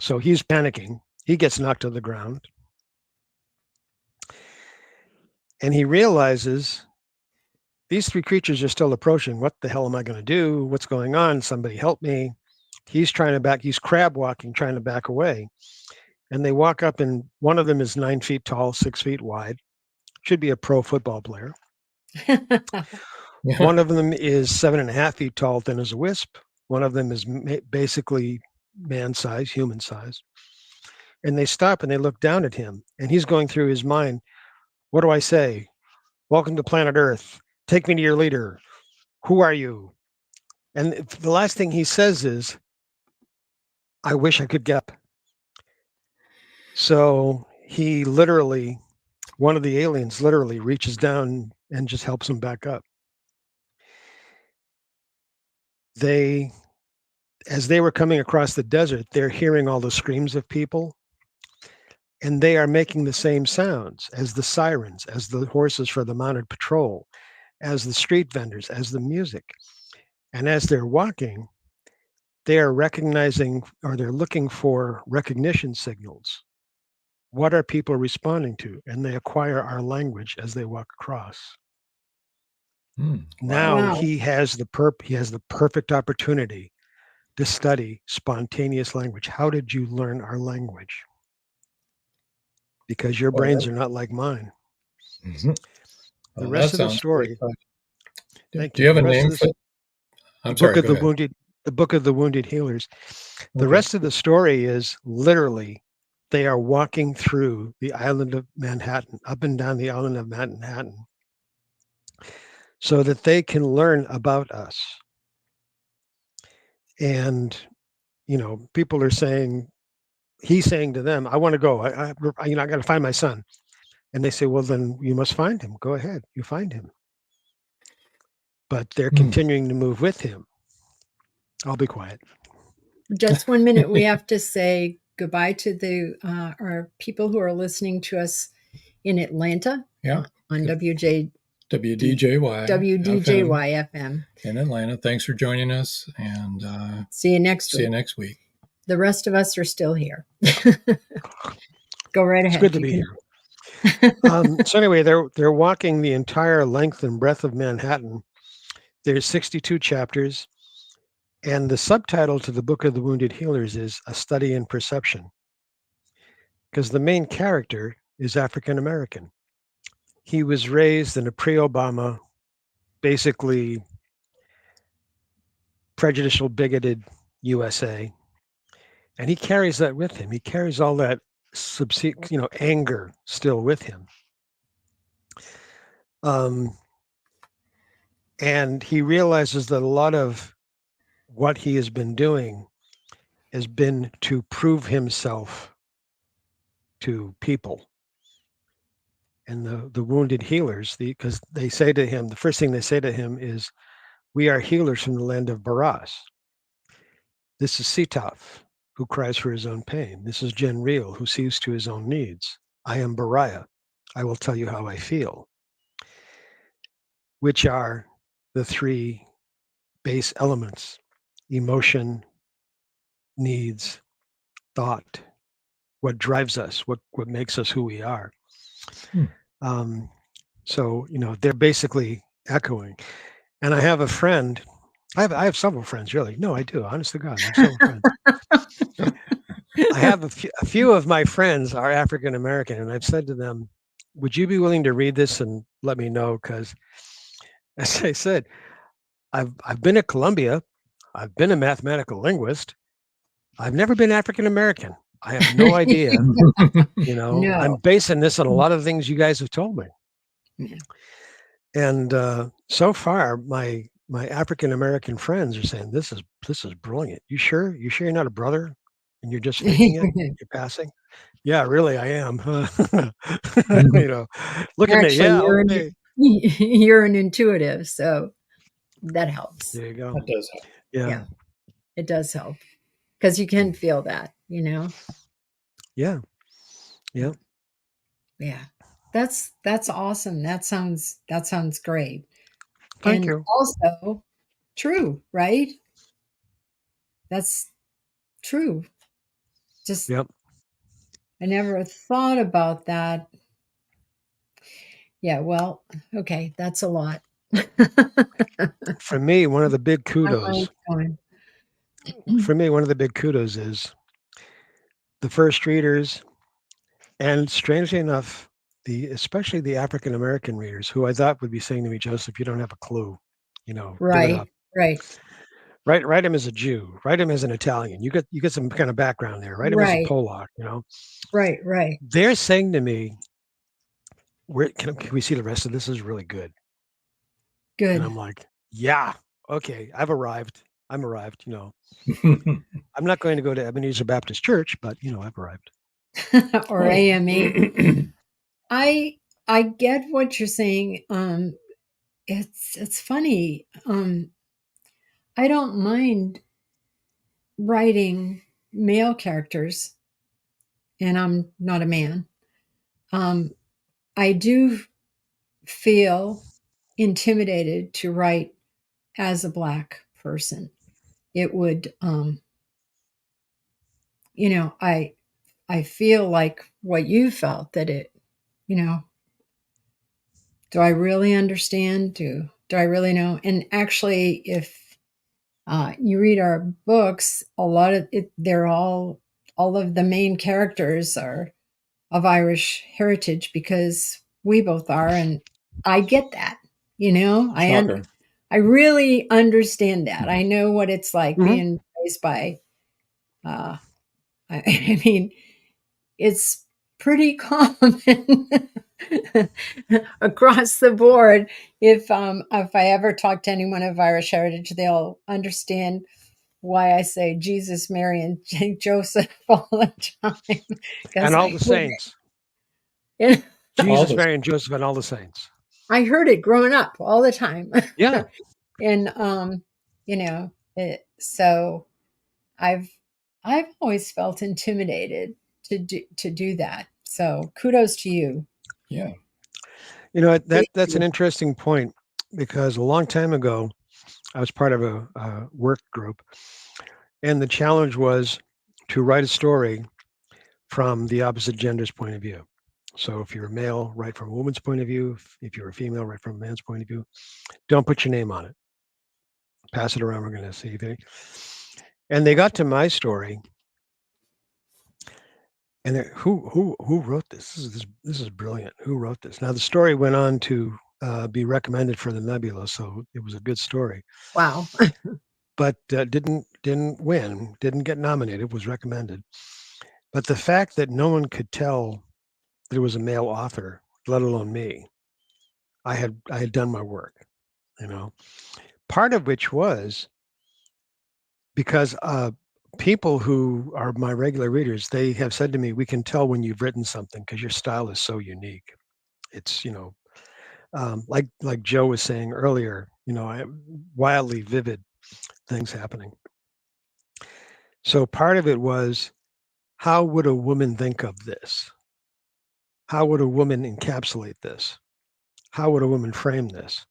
So he's panicking. He gets knocked to the ground. And he realizes these three creatures are still approaching. What the hell am I going to do? What's going on? Somebody help me. He's crab walking, trying to back away. And they walk up, and one of them is 9 feet tall, 6 feet wide. Should be a pro football player. One of them is 7.5 feet tall, thin as a wisp. One of them is basically man size, human size. And they stop and they look down at him, and he's going through his mind. What do I say? Welcome to planet Earth. Take me to your leader. Who are you? And the last thing he says is, I wish I could get up. So he literally, one of the aliens literally reaches down and just helps him back up. As they were coming across the desert, they're hearing all the screams of people, and they are making the same sounds as the sirens, as the horses for the mounted patrol, as the street vendors, as the music. And as they're walking, they are recognizing, or they're looking for recognition signals. What are people responding to? And they acquire our language as they walk across. Now Wow. he has the perfect opportunity to study spontaneous language. How did you learn our language? Because your brains are not like mine. Mm-hmm. The rest of the story. Thank Do you have The a rest name of for? I'm sorry. Book of Go the ahead. Wounded, the Book of the Wounded Healers. The Okay. rest of the story is literally they are walking through the island of Manhattan, up and down the island of Manhattan, so that they can learn about us. And people are saying, he's saying to them, "I want to go. I got to find my son." And they say, "Well, then you must find him. Go ahead, you find him." But they're continuing to move with him. I'll be quiet. Just 1 minute. We have to say goodbye to our people who are listening to us in Atlanta. Yeah. On WDJY FM in Atlanta. Thanks for joining us, and see you next week. The rest of us are still here. Go right ahead. It's good to be here. So anyway, they're walking the entire length and breadth of Manhattan. There's 62 chapters, and the subtitle to the Book of the Wounded Healers is A Study in Perception, because the main character is African American. He was raised in a pre-Obama, basically prejudicial, bigoted USA, and he carries that with him. He carries all that anger still with him. And he realizes that a lot of what he has been doing has been to prove himself to people. And the wounded healers, because they say to him, the first thing they say to him is, "We are healers from the land of Baras. This is Sitaf, who cries for his own pain. This is Genril, who sees to his own needs. I am Bariah. I will tell you how I feel," which are the three base elements: emotion, needs, thought, what drives us, what makes us who we are. So they're basically echoing. And I have a friend. I have several friends, really. No, I do. Honest to God, I have several friends. I have a few of my friends are African American, and I've said to them, "Would you be willing to read this and let me know?" Because, as I said, I've been at Columbia. I've been a mathematical linguist. I've never been African American. I have no idea. No. I'm basing this on a lot of things you guys have told me. Yeah. And so far, my African American friends are saying, this is brilliant. You sure you're not a brother and you're just faking it? You're passing? Yeah, really, I am. Look at me. Yeah, okay. You're an intuitive, so that helps. There you go. That does help. Yeah. It does help, because you can feel that, Yeah. Yeah. That's awesome. That sounds great. Thank you. Also true, right? That's true. Just Yep. I never thought about that. Yeah, well, okay, that's a lot. For me, one of the big kudos. For me, one of the big kudos is the first readers, and strangely enough, especially the African American readers, who I thought would be saying to me, "Joseph, you don't have a clue. Give it up. Write him as a Jew. Write him as an Italian. You get some kind of background there. Write him as a Polak. Right. They're saying to me, can we see the rest of this? Is really good. Good. And I'm like, yeah, okay, I've arrived. I'm arrived. I'm not going to go to Ebenezer Baptist Church, but I've arrived. or AME. I get what you're saying. It's funny. I don't mind writing male characters, and I'm not a man. I do feel intimidated to write as a Black person. It would, I feel like what you felt, that it, do I really understand? Do I really know? And actually, if you read our books, a lot of it, they're all of the main characters are of Irish heritage, because we both are, and I get that. I really understand that. I know what it's like being raised by. I mean, it's pretty common across the board. If I ever talk to anyone of Irish heritage, they'll understand why I say Jesus, Mary, and Joseph all the time. And all the saints. Yeah. Jesus, Mary, and Joseph, and all the saints. I heard it growing up all the time. Yeah. And so I've always felt intimidated to do that. So kudos to you. Yeah. That's an interesting point, because a long time ago, I was part of a work group, and the challenge was to write a story from the opposite gender's point of view. So if you're a male, write from a woman's point of view. If you're a female, write from a man's point of view. Don't put your name on it. Pass it around. We're going to see. And they got to my story, and who wrote this? This is brilliant. Who wrote this? Now the story went on to be recommended for the Nebula, so it was a good story. Wow. But didn't win. Didn't get nominated. Was recommended. But the fact that no one could tell that it was a male author, let alone me, I had done my work. Part of which was because people who are my regular readers, they have said to me, we can tell when you've written something because your style is so unique. It's, like Joe was saying earlier, I have wildly vivid things happening. So part of it was, how would a woman think of this? How would a woman encapsulate this? How would a woman frame this?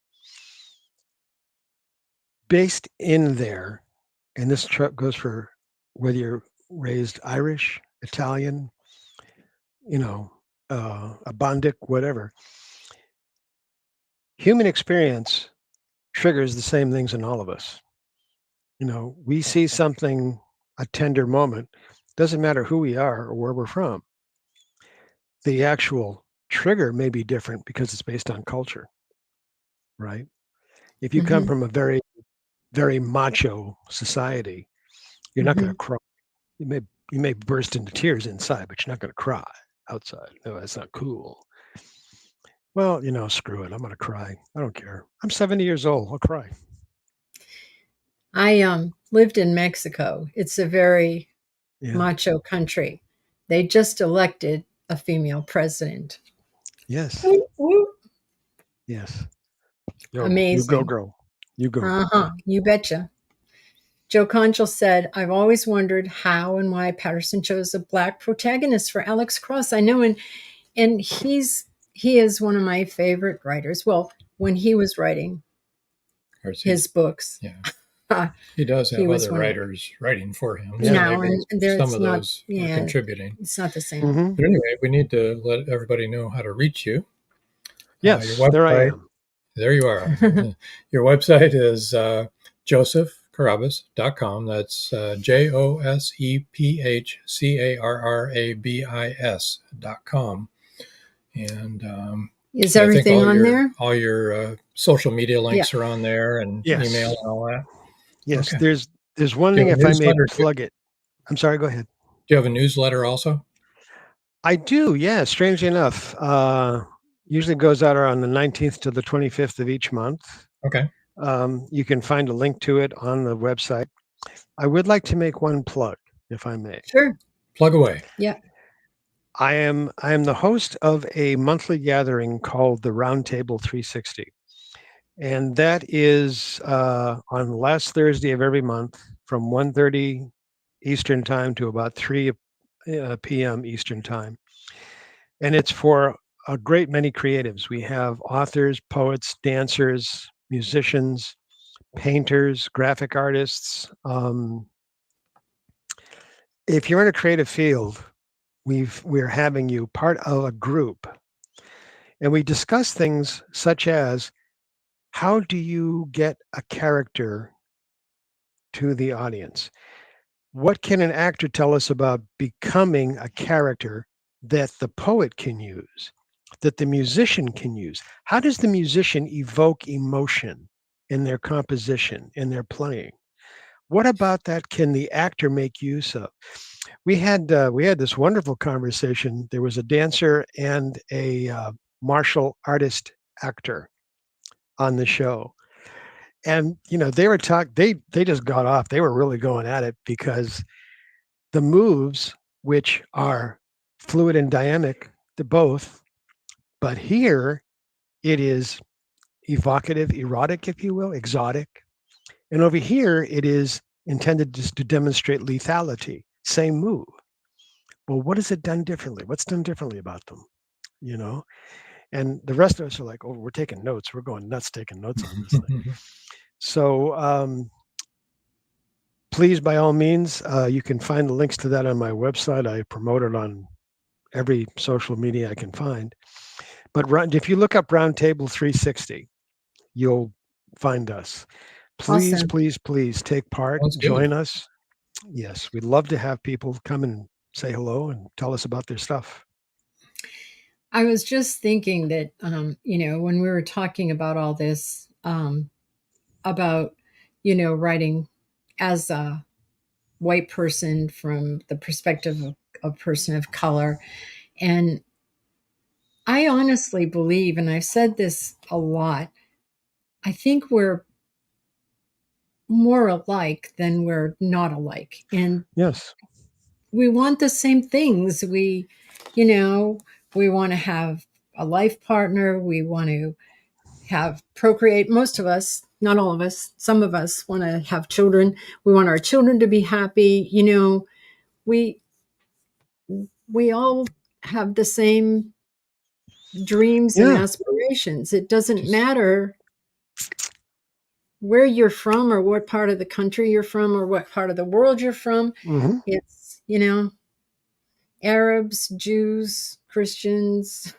Based in there, and this goes for whether you're raised Irish, Italian, a Bondic, whatever. Human experience triggers the same things in all of us. We see something, a tender moment, doesn't matter who we are or where we're from. The actual trigger may be different because it's based on culture, right? If you come from a very, very macho society, you're not going to cry. You may burst into tears inside, but you're not going to cry outside. No, that's not cool. Well, screw it. I'm going to cry. I don't care. I'm 70 years old. I'll cry. I lived in Mexico. It's a very macho country. They just elected a female president. Yes. Yes. Amazing. You go, girl. You go. You betcha. Joe Conchel said, I've always wondered how and why Patterson chose a Black protagonist for Alex Cross. I know, and he is one of my favorite writers. Well, when he was writing his books. Yeah. He does have other writers writing for him. So and there's some of those are contributing. It's not the same. But anyway, we need to let everybody know how to reach you. Yes, your website, there I am. There you are. Your website is josephcarrabis.com. That's josephcarrabis.com. And is everything on there? All your social media links are on there, and email and all that. Yes, okay. There's one thing, if I may plug it. I'm sorry, go ahead. Do you have a newsletter also? I do, yeah. Strangely enough, usually goes out around the 19th to the 25th of each month. Okay. You can find a link to it on the website. I would like to make one plug, if I may. Sure. Plug away. Yeah. I am the host of a monthly gathering called the Roundtable 360. And that is on the last Thursday of every month from 1:30 Eastern time to about 3 p.m. Eastern time. And it's for a great many creatives. We have authors, poets, dancers, musicians, painters, graphic artists. If you're in a creative field, we're having you part of a group. And we discuss things such as, how do you get a character to the audience? What can an actor tell us about becoming a character that the poet can use, that the musician can use? How does the musician evoke emotion in their composition, in their playing? What about that can the actor make use of? We had this wonderful conversation. There was a dancer and a martial artist actor on the show. And they were they just got off. They were really going at it because the moves, which are fluid and dynamic to both, but here it is evocative, erotic, if you will, exotic. And over here it is intended just to demonstrate lethality. Same move. Well, what is it done differently? What's done differently about them? And the rest of us are like, oh, we're taking notes. We're going nuts taking notes on this thing. So please, by all means, you can find the links to that on my website. I promote it on every social media I can find. But if you look up Roundtable 360, you'll find us. Please, Awesome. please take part. Join us. Yes, we'd love to have people come and say hello and tell us about their stuff. I was just thinking that, when we were talking about all this, about, writing as a white person from the perspective of a person of color. And I honestly believe, and I've said this a lot, I think we're more alike than we're not alike. And yes, we want the same things. We want to have a life partner. We want to procreate. Most of us, not all of us, some of us want to have children. We want our children to be happy. We all have the same dreams and aspirations. It doesn't matter where you're from or what part of the country you're from or what part of the world you're from. Mm-hmm. It's, Arabs, Jews, Christians.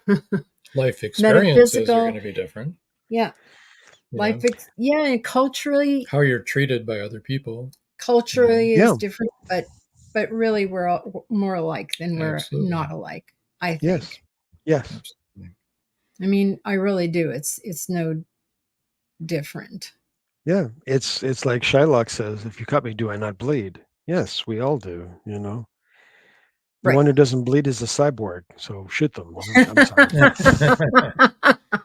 Life experiences are going to be different. Yeah. And culturally. How you're treated by other people. Culturally is different, but really we're all more alike than we're not alike, I think. Yes. Absolutely. I mean, I really do. It's no different. Yeah. It's like Shylock says, if you cut me, do I not bleed? Yes, we all do, The one who doesn't bleed is a cyborg, so shoot them. I'm sorry.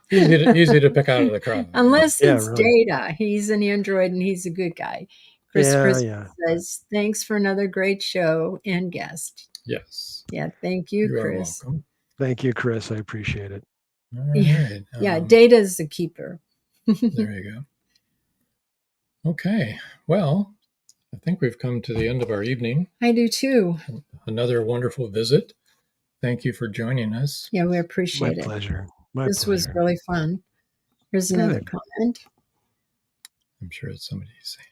easy to pick out of the crowd. Unless it's Data. He's an android and he's a good guy. Chris says, thanks for another great show and guest. Yes. Yeah, thank you, You Chris. are welcome. Thank you, Chris. I appreciate it. All right. Yeah, Data's the keeper. There you go. Okay. Well, I think we've come to the end of our evening. I do too. Another wonderful visit. Thank you for joining us. Yeah, we appreciate it. My pleasure. This was really fun. Here's another comment. I'm sure it's somebody saying.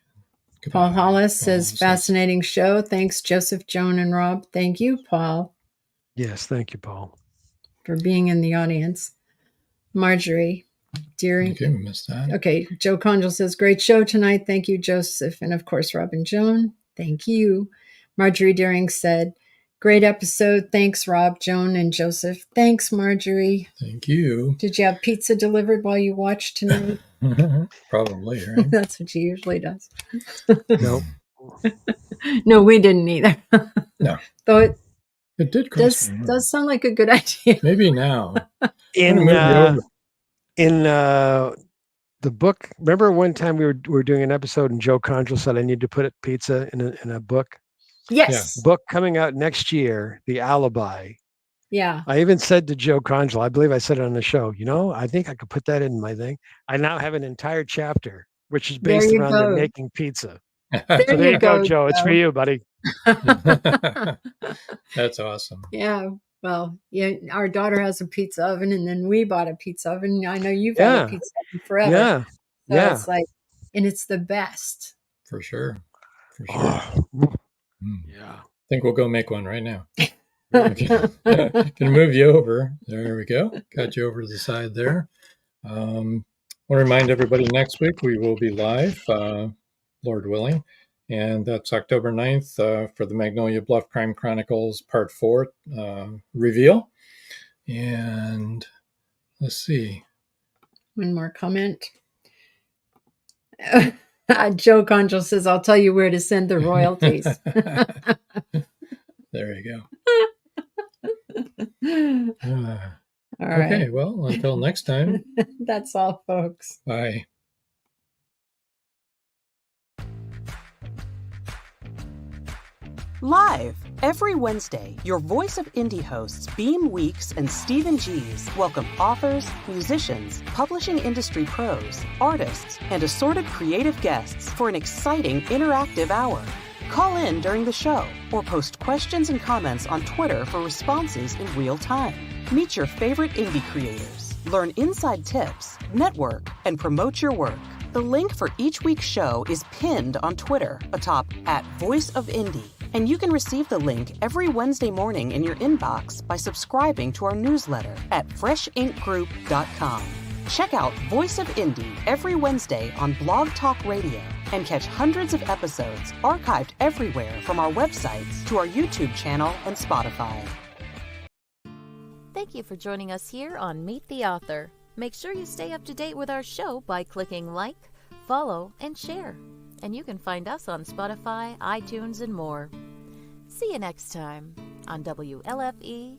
Paul Hollis says, fascinating show. Thanks, Joseph, Joan, and Rob. Thank you, Paul. Yes, thank you, Paul, for being in the audience. Marjorie Deering. Okay, we missed that. Okay, Joe Conjal says, great show tonight. Thank you, Joseph. And of course, Rob and Joan. Thank you. Marjorie Deering said, great episode. Thanks, Rob, Joan, and Joseph. Thanks, Marjorie. Thank you. Did you have pizza delivered while you watched tonight? Probably, right? That's what she usually does. No. No, we didn't either. No. Though it did does sound like a good idea. Maybe now. In the book, remember one time we were doing an episode and Joe Conjal said I need to put pizza in a book? Yes. Book coming out next year, The Alibi. Yeah. I even said to Joe Conjal, I believe I said it on the show, I think I could put that in my thing. I now have an entire chapter, which is based around them making pizza. So there you go, Joe. It's for you, buddy. That's awesome. Yeah. Well, yeah, our daughter has a pizza oven, and then we bought a pizza oven. I know you've had a pizza oven forever. Yeah. So it's like, and it's the best. For sure. Yeah. I think we'll go make one right now. Can move you over. There we go. Got you over to the side there. I want to remind everybody next week we will be live, Lord willing. And that's October 9th for the Magnolia Bluff Crime Chronicles Part 4 reveal. And let's see. One more comment. Joe Conjal says, I'll tell you where to send the royalties. There you go. All right. Okay, well, until next time. That's all, folks. Bye. Live every Wednesday, your Voice of Indie hosts Beam Weeks and Stephen Gees welcome authors, musicians, publishing industry pros, artists, and assorted creative guests for an exciting interactive hour. Call in during the show or post questions and comments on Twitter for responses in real time. Meet your favorite indie creators, learn inside tips, network, and promote your work. The link for each week's show is pinned on Twitter atop @VoiceOfIndie. And you can receive the link every Wednesday morning in your inbox by subscribing to our newsletter at freshinkgroup.com. Check out Voice of Indie every Wednesday on Blog Talk Radio and catch hundreds of episodes archived everywhere from our websites to our YouTube channel and Spotify. Thank you for joining us here on Meet the Author. Make sure you stay up to date with our show by clicking like, follow, and share. And you can find us on Spotify, iTunes, and more. See you next time on WLFE-DB.com.